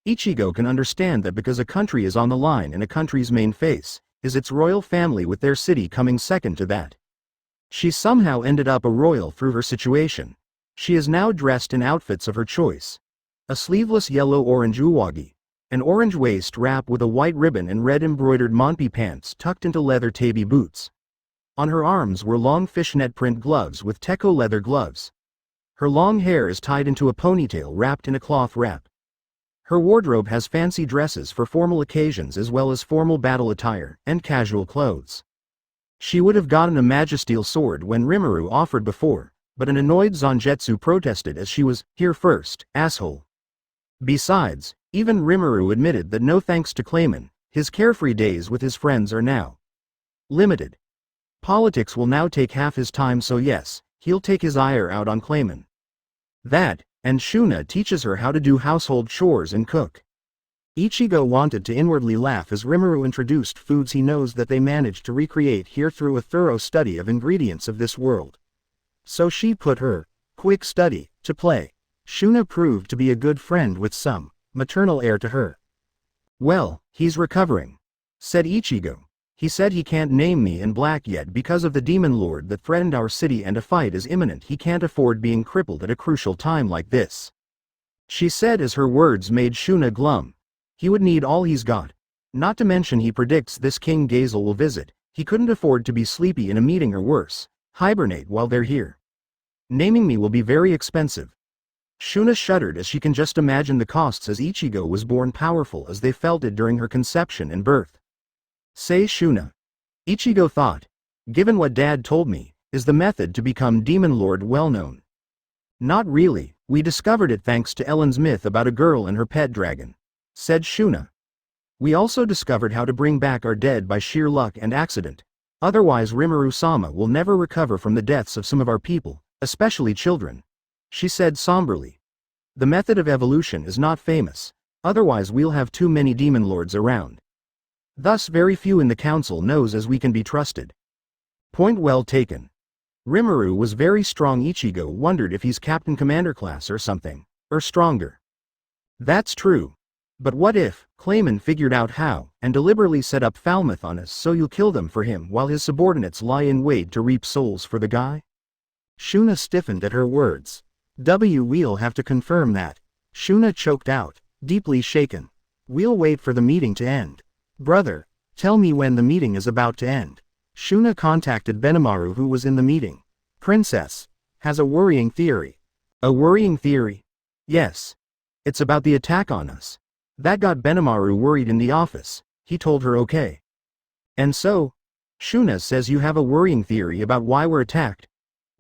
Ichigo can understand that because a country is on the line and a country's main face is its royal family with their city coming second to that. She somehow ended up a royal through her situation. She is now dressed in outfits of her choice. A sleeveless yellow-orange uwagi, an orange waist wrap with a white ribbon and red embroidered monpi pants tucked into leather tabi boots. On her arms were long fishnet print gloves with teco leather gloves. Her long hair is tied into a ponytail wrapped in a cloth wrap. Her wardrobe has fancy dresses for formal occasions as well as formal battle attire and casual clothes. She would have gotten a magisteel sword when Rimuru offered before, but an annoyed Zangetsu protested as she was, "Here first, asshole." Besides, even Rimuru admitted that no thanks to Clayman, his carefree days with his friends are now limited. Politics will now take half his time, so yes, he'll take his ire out on Clayman. That, and Shuna teaches her how to do household chores and cook. Ichigo wanted to inwardly laugh as Rimuru introduced foods he knows that they managed to recreate here through a thorough study of ingredients of this world. So she put her quick study to play. Shuna proved to be a good friend with some maternal air to her. Well, he's recovering, said Ichigo. He said he can't name me in black yet because of the demon lord that threatened our city and a fight is imminent. He can't afford being crippled at a crucial time like this. She said as her words made Shuna glum. He would need all he's got. Not to mention he predicts this King Gazel will visit. He couldn't afford to be sleepy in a meeting or worse. Hibernate while they're here. Naming me will be very expensive. Shuna shuddered as she can just imagine the costs as Ichigo was born powerful as they felt it during her conception and birth. Say Shuna. Ichigo thought. Given what Dad told me, is the method to become Demon Lord well known? Not really, we discovered it thanks to Ellen's myth about a girl and her pet dragon, said Shuna. We also discovered how to bring back our dead by sheer luck and accident. Otherwise Rimuru-sama will never recover from the deaths of some of our people, especially children, she said somberly. The method of evolution is not famous, otherwise we'll have too many demon lords around. Thus very few in the council knows as we can be trusted. Point well taken. Rimuru was very strong. Ichigo wondered if he's Captain Commander class or something, or stronger. That's true. But what if Clayman figured out how, and deliberately set up Falmouth on us so you'll kill them for him while his subordinates lie in wait to reap souls for the guy? Shuna stiffened at her words. We'll have to confirm that. Shuna choked out, deeply shaken. We'll wait for the meeting to end. Brother, tell me when the meeting is about to end. Shuna contacted Benimaru who was in the meeting. Princess, has a worrying theory. A worrying theory? Yes. It's about the attack on us. That got Benimaru worried in the office. He told her okay. And so? Shuna says you have a worrying theory about why we're attacked.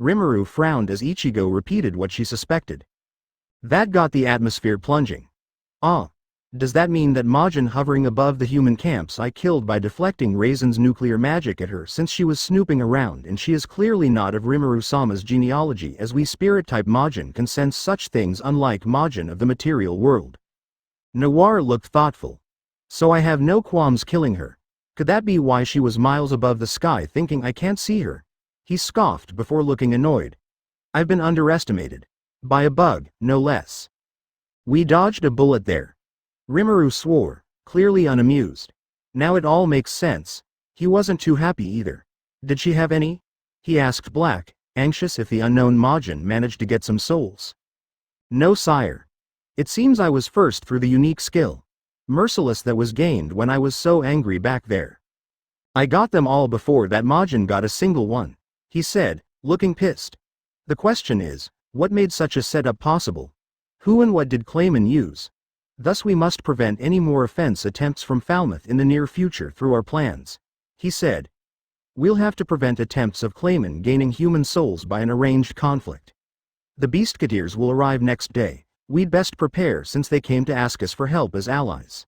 Rimuru frowned as Ichigo repeated what she suspected. That got the atmosphere plunging. Ah. Does that mean that Majin hovering above the human camps I killed by deflecting Raisin's nuclear magic at her since she was snooping around, and she is clearly not of Rimuru-sama's genealogy as we spirit-type Majin can sense such things unlike Majin of the material world. Noir looked thoughtful. So I have no qualms killing her. Could that be why she was miles above the sky thinking I can't see her? He scoffed before looking annoyed. I've been underestimated. By a bug, no less. We dodged a bullet there. Rimuru swore, clearly unamused. Now it all makes sense. He wasn't too happy either. Did she have any? He asked Black, anxious if the unknown Majin managed to get some souls. No sire. It seems I was first through the unique skill. Merciless that was gained when I was so angry back there. I got them all before that Majin got a single one, he said, looking pissed. The question is, what made such a setup possible? Who and what did Clayman use? Thus we must prevent any more offense attempts from Falmouth in the near future through our plans, he said. We'll have to prevent attempts of Clayman gaining human souls by an arranged conflict. The Beastketeers will arrive next day. We'd best prepare since they came to ask us for help as allies.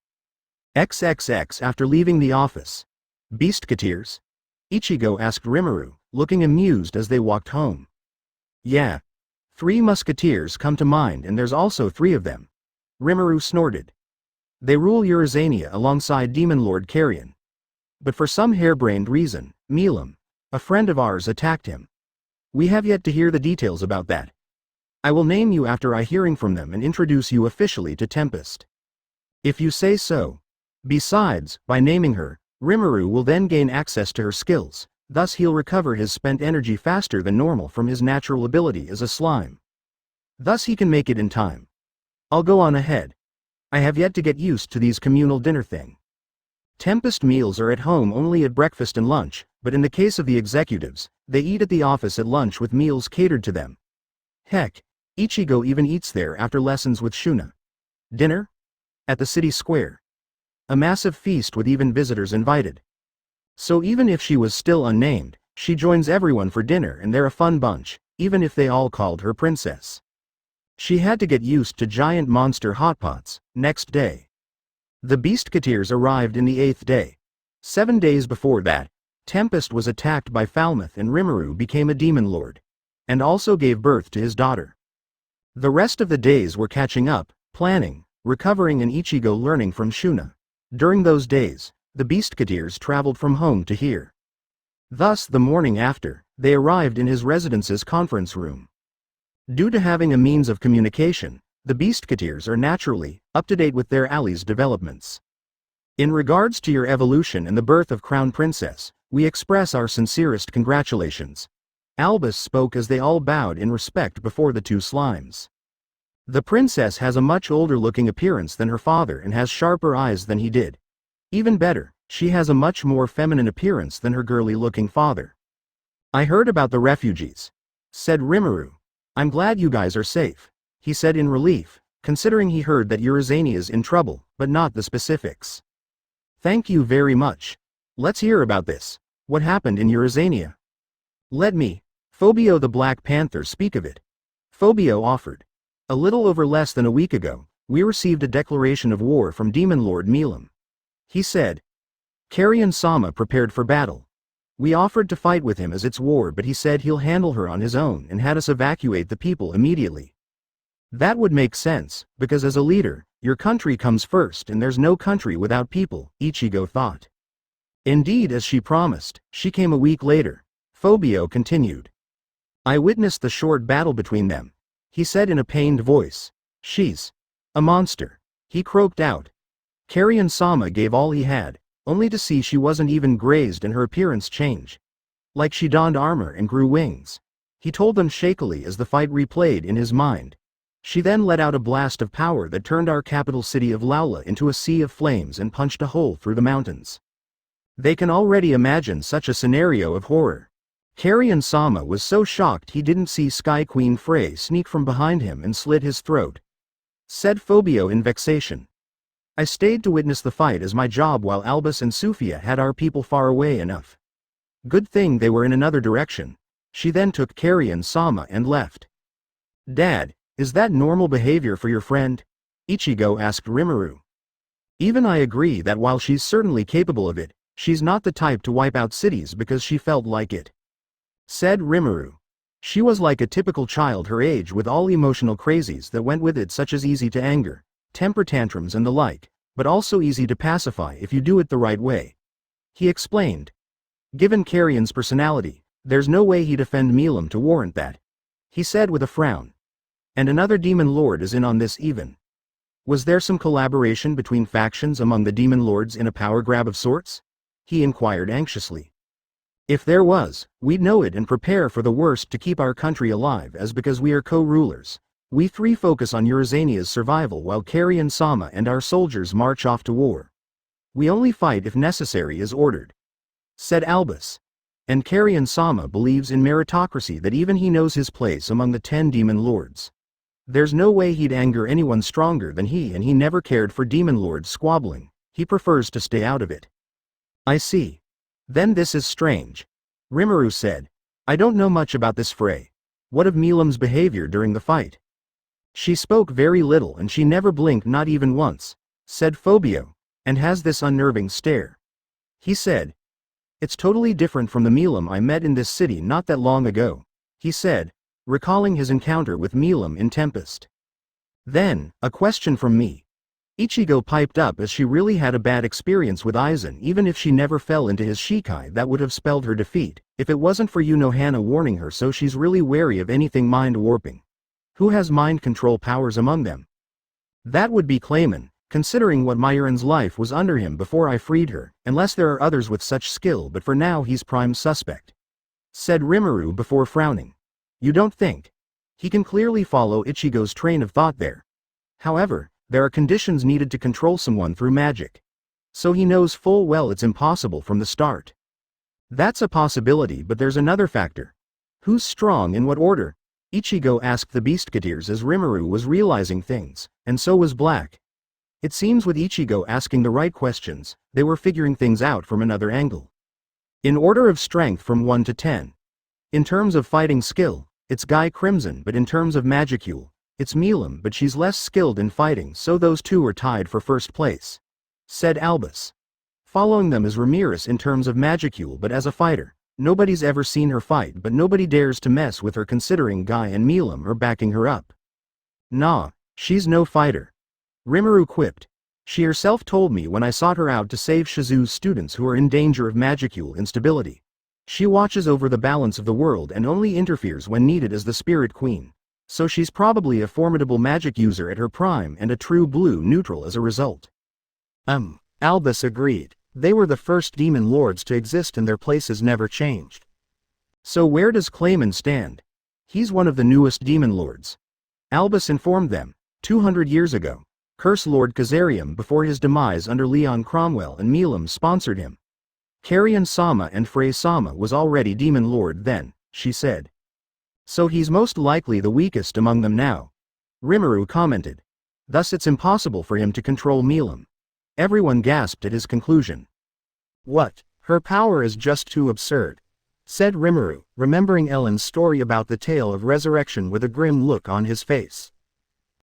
XXX after leaving the office. Beastketeers? Ichigo asked Rimuru, looking amused as they walked home. Yeah. 3 musketeers come to mind and there's also 3 of them. Rimuru snorted. They rule Eurazania alongside Demon Lord Carrion. But for some harebrained reason, Milam, a friend of ours, attacked him. We have yet to hear the details about that. I will name you after I hearing from them and introduce you officially to Tempest. If you say so. Besides, by naming her, Rimuru will then gain access to her skills, thus he'll recover his spent energy faster than normal from his natural ability as a slime. Thus he can make it in time. I'll go on ahead. I have yet to get used to these communal dinner thing. Tempest meals are at home only at breakfast and lunch, but in the case of the executives, they eat at the office at lunch with meals catered to them. Heck, Ichigo even eats there after lessons with Shuna. Dinner? At the city square. A massive feast with even visitors invited. So even if she was still unnamed, she joins everyone for dinner and they're a fun bunch, even if they all called her princess. She had to get used to giant monster hotpots. Next day. The Beastketeers arrived in the 8th day. 7 days before that, Tempest was attacked by Falmouth and Rimuru became a demon lord. And also gave birth to his daughter. The rest of the days were catching up, planning, recovering and Ichigo learning from Shuna. During those days, the Beastketeers traveled from home to here. Thus the morning after, they arrived in his residence's conference room. Due to having a means of communication, the Beastketeers are naturally up to date with their allies' developments. In regards to your evolution and the birth of Crown Princess, we express our sincerest congratulations. Albus spoke as they all bowed in respect before the 2 slimes. The princess has a much older-looking appearance than her father and has sharper eyes than he did. Even better, she has a much more feminine appearance than her girly-looking father. I heard about the refugees, said Rimuru. I'm glad you guys are safe, he said in relief, considering he heard that Eurazania's in trouble, but not the specifics. Thank you very much. Let's hear about this. What happened in Eurazania? Let me, Phobio the Black Panther, speak of it. Phobio offered. A little over less than a week ago, we received a declaration of war from Demon Lord Milam. He said. Carrion-sama prepared for battle. We offered to fight with him as it's war, but he said he'll handle her on his own and had us evacuate the people immediately. That would make sense, because as a leader, your country comes first and there's no country without people, Ichigo thought. Indeed, as she promised, she came a week later, Phobio continued. I witnessed the short battle between them, he said in a pained voice. She's a monster, he croaked out. Carrion-sama gave all he had, only to see she wasn't even grazed and her appearance change. Like she donned armor and grew wings. He told them shakily as the fight replayed in his mind. She then let out a blast of power that turned our capital city of Laula into a sea of flames and punched a hole through the mountains. They can already imagine such a scenario of horror. Carrion-sama was so shocked he didn't see Sky Queen Frey sneak from behind him and slit his throat. Said Phobio in vexation. I stayed to witness the fight as my job while Albus and Sufia had our people far away enough. Good thing they were in another direction. She then took Carrion-sama and left. Dad, is that normal behavior for your friend? Ichigo asked Rimuru. Even I agree that while she's certainly capable of it, she's not the type to wipe out cities because she felt like it. Said Rimuru. She was like a typical child her age with all emotional crazies that went with it, such as easy to anger, temper tantrums and the like, but also easy to pacify if you do it the right way. He explained. Given Carrion's personality, there's no way he'd offend Milam to warrant that. He said with a frown. And another demon lord is in on this even. Was there some collaboration between factions among the demon lords in a power grab of sorts? He inquired anxiously. If there was, we'd know it and prepare for the worst to keep our country alive, as because we are co-rulers. We three focus on Eurazania's survival while Carrion-sama and our soldiers march off to war. We only fight if necessary as ordered. Said Albus. And Carrion-sama believes in meritocracy, that even he knows his place among the 10 demon lords. There's no way he'd anger anyone stronger than he, and he never cared for demon lords squabbling. He prefers to stay out of it. I see. Then this is strange. Rimuru said. I don't know much about this fray. What of Milam's behavior during the fight? She spoke very little and she never blinked, not even once, said Phobio, and has this unnerving stare. He said. It's totally different from the Milam I met in this city not that long ago, he said, recalling his encounter with Milam in Tempest. Then, a question from me. Ichigo piped up, as she really had a bad experience with Aizen. Even if she never fell into his Shikai, that would have spelled her defeat, if it wasn't for Hana warning her, so she's really wary of anything mind-warping. Who has mind control powers among them? That would be Clayman, considering what Myron's life was under him before I freed her, unless there are others with such skill, but for now he's prime suspect. Said Rimuru before frowning. You don't think? He can clearly follow Ichigo's train of thought there. However, there are conditions needed to control someone through magic. So he knows full well it's impossible from the start. That's a possibility, but there's another factor. Who's strong in what order? Ichigo asked the Beastketeers as Rimuru was realizing things, and so was Black. It seems with Ichigo asking the right questions, they were figuring things out from another angle. In order of strength from 1 to 10. In terms of fighting skill, it's Guy Crimson, but in terms of magicule, it's Milam, but she's less skilled in fighting, so those two are tied for first place. Said Albus. Following them is Ramirez in terms of magicule, but as a fighter, nobody's ever seen her fight, but nobody dares to mess with her considering Guy and Milam are backing her up. Nah, she's no fighter. Rimuru quipped. She herself told me when I sought her out to save Shizu's students who are in danger of magicule instability. She watches over the balance of the world and only interferes when needed as the Spirit Queen. So she's probably a formidable magic user at her prime and a true blue neutral as a result. Albus agreed. They were the first demon lords to exist and their places never changed. So where does Clayman stand? He's one of the newest demon lords. Albus informed them, 200 years ago. Curse Lord Kazarium before his demise under Leon Cromwell, and Milam sponsored him. Carrion-sama and Frey-sama was already Demon Lord then, she said. So he's most likely the weakest among them now. Rimuru commented. Thus it's impossible for him to control Milim. Everyone gasped at his conclusion. What? Her power is just too absurd, said Rimuru, remembering Ellen's story about the tale of resurrection with a grim look on his face.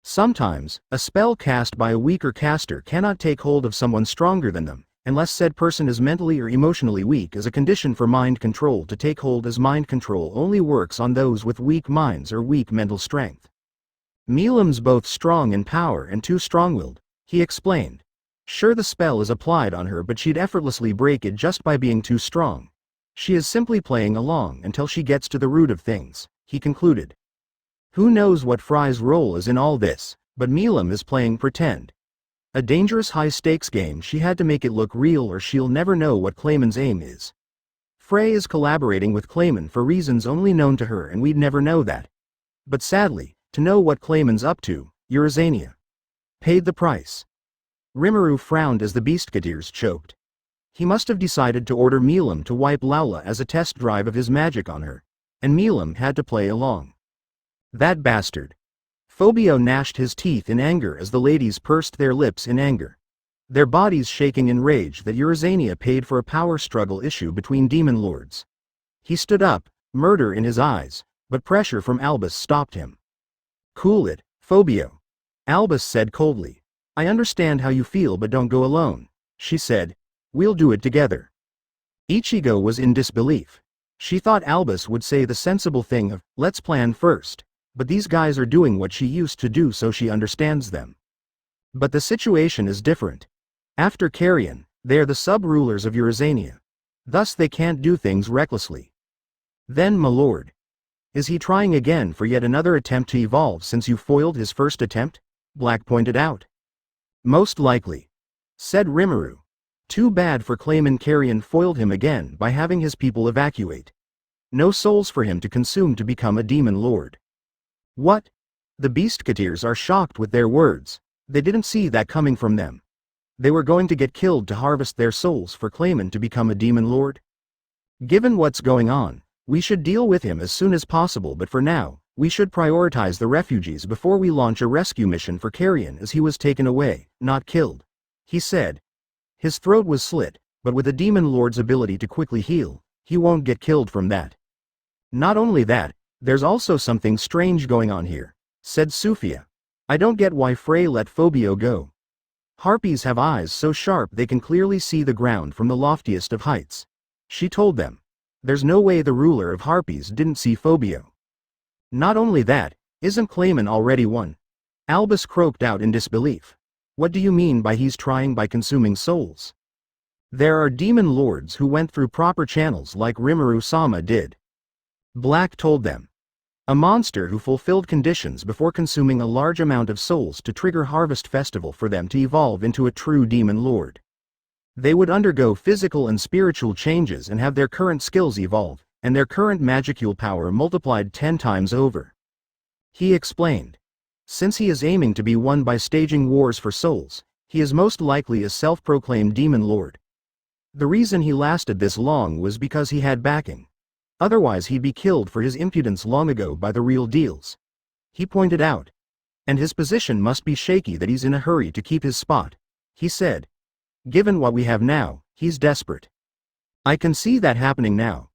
Sometimes, a spell cast by a weaker caster cannot take hold of someone stronger than them, unless said person is mentally or emotionally weak, as a condition for mind control to take hold, as mind control only works on those with weak minds or weak mental strength. Milim's both strong in power and too strong-willed, he explained. Sure, the spell is applied on her, but she'd effortlessly break it just by being too strong. She is simply playing along until she gets to the root of things, he concluded. Who knows what Frey's role is in all this, but Milim is playing pretend. A dangerous high-stakes game. She had to make it look real or she'll never know what Clayman's aim is. Frey is collaborating with Clayman for reasons only known to her, and we'd never know that. But sadly, to know what Clayman's up to, Eurazania paid the price. Rimuru frowned as the Beastketeers choked. He must have decided to order Milim to wipe Laula as a test drive of his magic on her, and Milim had to play along. That bastard. Phobio gnashed his teeth in anger as the ladies pursed their lips in anger, their bodies shaking in rage that Eurazania paid for a power struggle issue between demon lords. He stood up, murder in his eyes, but pressure from Albus stopped him. Cool it, Phobio. Albus said coldly. I understand how you feel, but don't go alone, she said. We'll do it together. Ichigo was in disbelief. She thought Albus would say the sensible thing of, let's plan first. But these guys are doing what she used to do, so she understands them. But the situation is different. After Carrion, they are the sub-rulers of Eurazania. Thus they can't do things recklessly. Then, my lord. Is he trying again for yet another attempt to evolve since you foiled his first attempt? Black pointed out. Most likely, said Rimuru. Too bad for Clayman. Carrion foiled him again by having his people evacuate. No souls for him to consume to become a demon lord. What? The Beastketeers are shocked with their words. They didn't see that coming from them. They were going to get killed to harvest their souls for Clayman to become a demon lord? Given what's going on, we should deal with him as soon as possible, but for now, we should prioritize the refugees before we launch a rescue mission for Carrion, as he was taken away, not killed, he said. His throat was slit, but with a demon lord's ability to quickly heal, he won't get killed from that. Not only that, there's also something strange going on here, said Sufia. I don't get why Frey let Phobio go. Harpies have eyes so sharp they can clearly see the ground from the loftiest of heights, she told them. There's no way the ruler of Harpies didn't see Phobio. Not only that, isn't Clayman already one? Albus croaked out in disbelief. What do you mean by he's trying by consuming souls? There are demon lords who went through proper channels like Rimuru-sama did. Black told them. A monster who fulfilled conditions before consuming a large amount of souls to trigger Harvest Festival for them to evolve into a true demon lord. They would undergo physical and spiritual changes and have their current skills evolve, and their current magical power multiplied 10 times over. He explained. Since he is aiming to be one by staging wars for souls, he is most likely a self-proclaimed demon lord. The reason he lasted this long was because he had backing. Otherwise he'd be killed for his impudence long ago by the real deals. He pointed out. And his position must be shaky that he's in a hurry to keep his spot, he said. Given what we have now, he's desperate. I can see that happening now.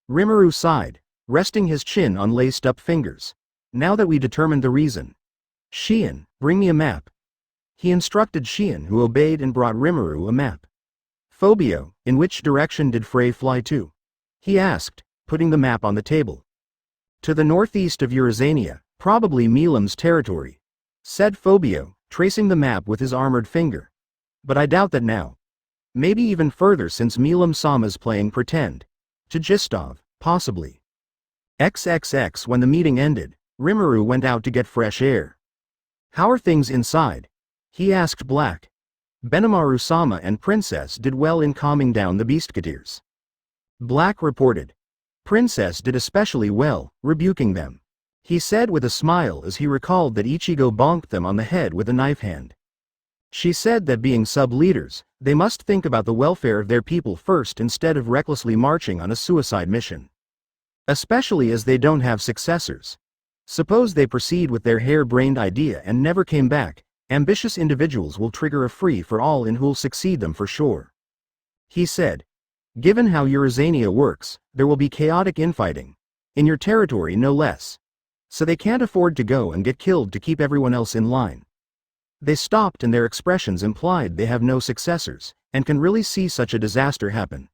Rimuru sighed, resting his chin on laced-up fingers. Now that we determined the reason. Shion, bring me a map. He instructed Shion, who obeyed and brought Rimuru a map. Phobio, in which direction did Frey fly to? He asked, putting the map on the table. To the northeast of Eurazania, probably Milim's territory, said Phobio, tracing the map with his armored finger. But I doubt that now. Maybe even further, since Milim-sama's playing pretend. To Gistov, possibly. XXX. When the meeting ended, Rimuru went out to get fresh air. How are things inside? He asked Black. Benimaru-sama and Princess did well in calming down the Beastketeers. Black reported. Princess did especially well, rebuking them. He said with a smile as he recalled that Ichigo bonked them on the head with a knife hand. She said that being sub-leaders, They must think about the welfare of their people first instead of recklessly marching on a suicide mission. Especially as they don't have successors. Suppose they proceed with their hair-brained idea and never came back, ambitious individuals will trigger a free-for-all and who'll succeed them for sure. He said. Given how Eurozania works, there will be chaotic infighting. In your territory no less. So they can't afford to go and get killed to keep everyone else in line. They stopped and their expressions implied they have no successors, and can really see such a disaster happen.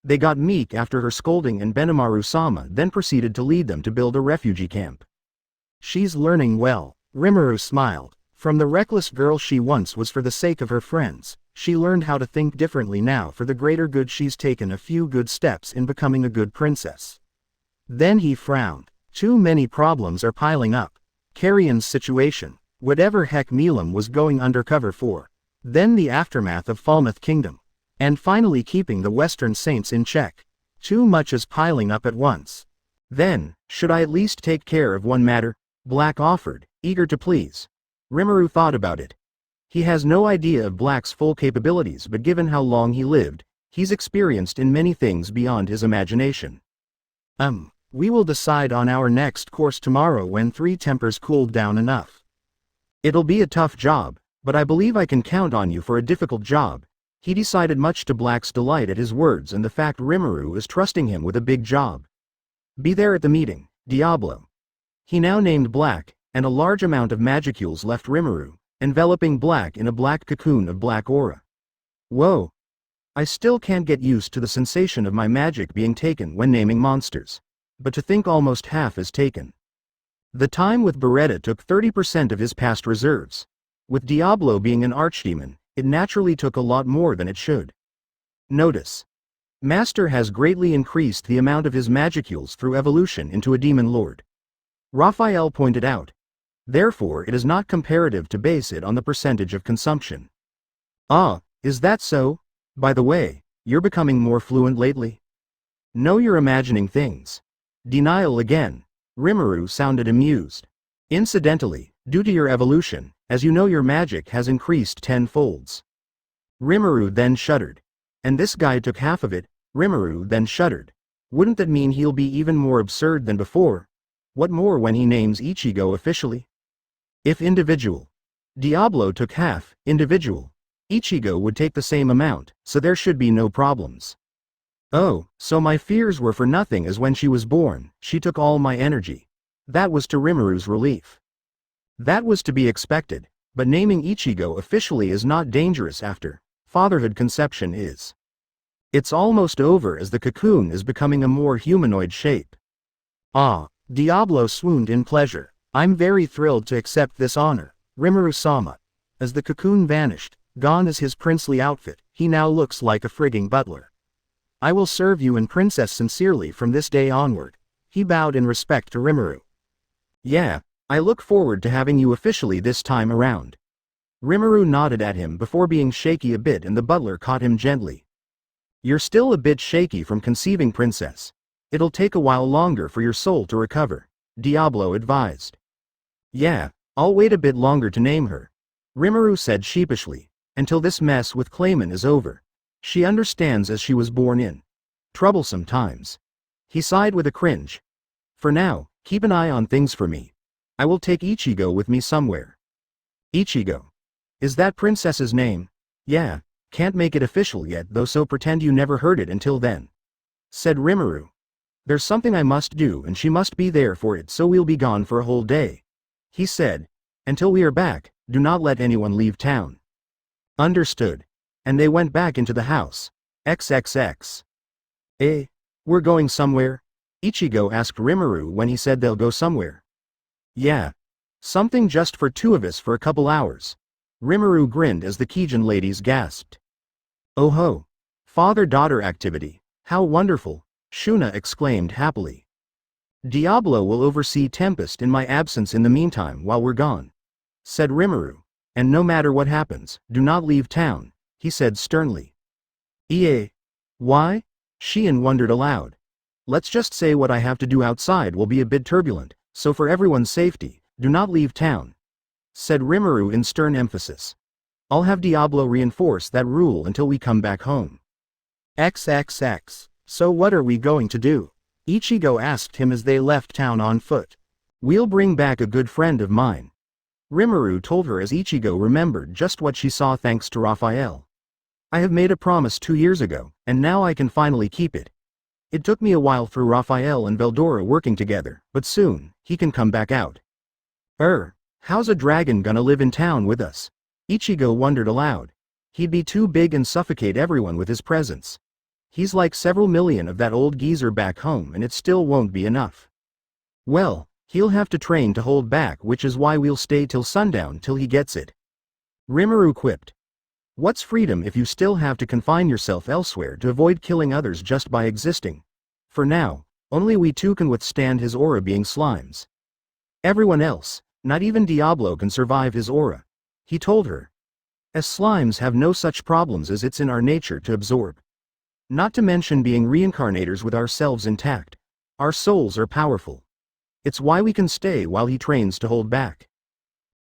They got meek after her scolding and Benimaru-sama then proceeded to lead them to build a refugee camp. She's learning well, Rimuru smiled. From the reckless girl she once was for the sake of her friends, she learned how to think differently now for the greater good. She's taken a few good steps in becoming a good princess. Then he frowned. Too many problems are piling up. Carrion's situation, whatever heck Milam was going undercover for. Then the aftermath of Falmouth Kingdom. And finally keeping the Western Saints in check. Too much is piling up at once. Then, should I at least take care of one matter? Black offered, eager to please. Rimuru thought about it. He has no idea of Black's full capabilities, but given how long he lived, he's experienced in many things beyond his imagination. We will decide on our next course tomorrow when 3 tempers cooled down enough. It'll be a tough job, but I believe I can count on you for a difficult job. He decided, much to Black's delight at his words and the fact Rimuru is trusting him with a big job. Be there at the meeting, Diablo. He now named Black, and a large amount of magicules left Rimuru, enveloping Black in a black cocoon of black aura. Whoa! I still can't get used to the sensation of my magic being taken when naming monsters. But to think almost half is taken. The time with Beretta took 30% of his past reserves. With Diablo being an archdemon, it naturally took a lot more than it should. Notice. Master has greatly increased the amount of his magicules through evolution into a demon lord. Raphael pointed out. Therefore it is not comparative to base it on the percentage of consumption. Ah, is that so? By the way, you're becoming more fluent lately? No, you're imagining things. Denial again. Rimuru sounded amused. Incidentally, due to your evolution, as you know, your magic has increased 10 folds. Rimuru then shuddered. And this guy took half of it. Rimuru then shuddered. Wouldn't that mean he'll be even more absurd than before? What more when he names Ichigo officially? If individual. Diablo took half, individual. Ichigo would take the same amount, so there should be no problems. Oh, so my fears were for nothing, as when she was born, she took all my energy. That was to Rimuru's relief. That was to be expected, but naming Ichigo officially is not dangerous after fatherhood. Conception is. It's almost over as the cocoon is becoming a more humanoid shape. Ah, Diablo swooned in pleasure. I'm very thrilled to accept this honor, Rimuru-sama. As the cocoon vanished, gone is his princely outfit, he now looks like a frigging butler. I will serve you and Princess sincerely from this day onward. He bowed in respect to Rimuru. Yeah, I look forward to having you officially this time around. Rimuru nodded at him before being shaky a bit, and the butler caught him gently. You're still a bit shaky from conceiving, Princess. It'll take a while longer for your soul to recover, Diablo advised. Yeah, I'll wait a bit longer to name her, Rimuru said sheepishly, until this mess with Clayman is over. She understands, as she was born in troublesome times. He sighed with a cringe. For now, keep an eye on things for me. I will take Ichigo with me somewhere. Ichigo. Is that Princess's name? Yeah, can't make it official yet though, so pretend you never heard it until then, said Rimuru. There's something I must do and she must be there for it, so we'll be gone for a whole day, he said. Until we are back, do not let anyone leave town. Understood. And they went back into the house. XXX. We're going somewhere? Ichigo asked Rimuru when he said they'll go somewhere. Yeah. Something just for 2 of us for a couple hours. Rimuru grinned as the Kijin ladies gasped. Oh ho. Father-daughter activity. How wonderful, Shuna exclaimed happily. Diablo will oversee Tempest in my absence in the meantime while we're gone, said Rimuru. And no matter what happens, do not leave town, he said sternly. Why? Shion wondered aloud. Let's just say what I have to do outside will be a bit turbulent, so for everyone's safety, do not leave town, said Rimuru in stern emphasis. I'll have Diablo reinforce that rule until we come back home. XXX. So what are we going to do? Ichigo asked him as they left town on foot. We'll bring back a good friend of mine. Rimuru told her as Ichigo remembered just what she saw thanks to Raphael. I have made a promise 2 years ago, and now I can finally keep it. It took me a while through Raphael and Veldora working together, but soon, he can come back out. How's a dragon gonna live in town with us? Ichigo wondered aloud. He'd be too big and suffocate everyone with his presence. He's like several million of that old geezer back home and it still won't be enough. Well, he'll have to train to hold back, which is why we'll stay till sundown till he gets it. Rimuru quipped. What's freedom if you still have to confine yourself elsewhere to avoid killing others just by existing? For now, only we two can withstand his aura being slimes. Everyone else, not even Diablo, can survive his aura, he told her. As slimes have no such problems as it's in our nature to absorb. Not to mention being reincarnators with ourselves intact. Our souls are powerful. It's why we can stay while he trains to hold back.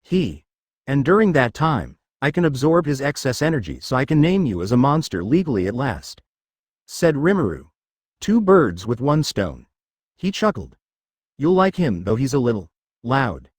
And during that time, I can absorb his excess energy so I can name you as a monster legally at last. Said Rimuru. 2 birds with 1 stone. He chuckled. You'll like him though he's a little loud.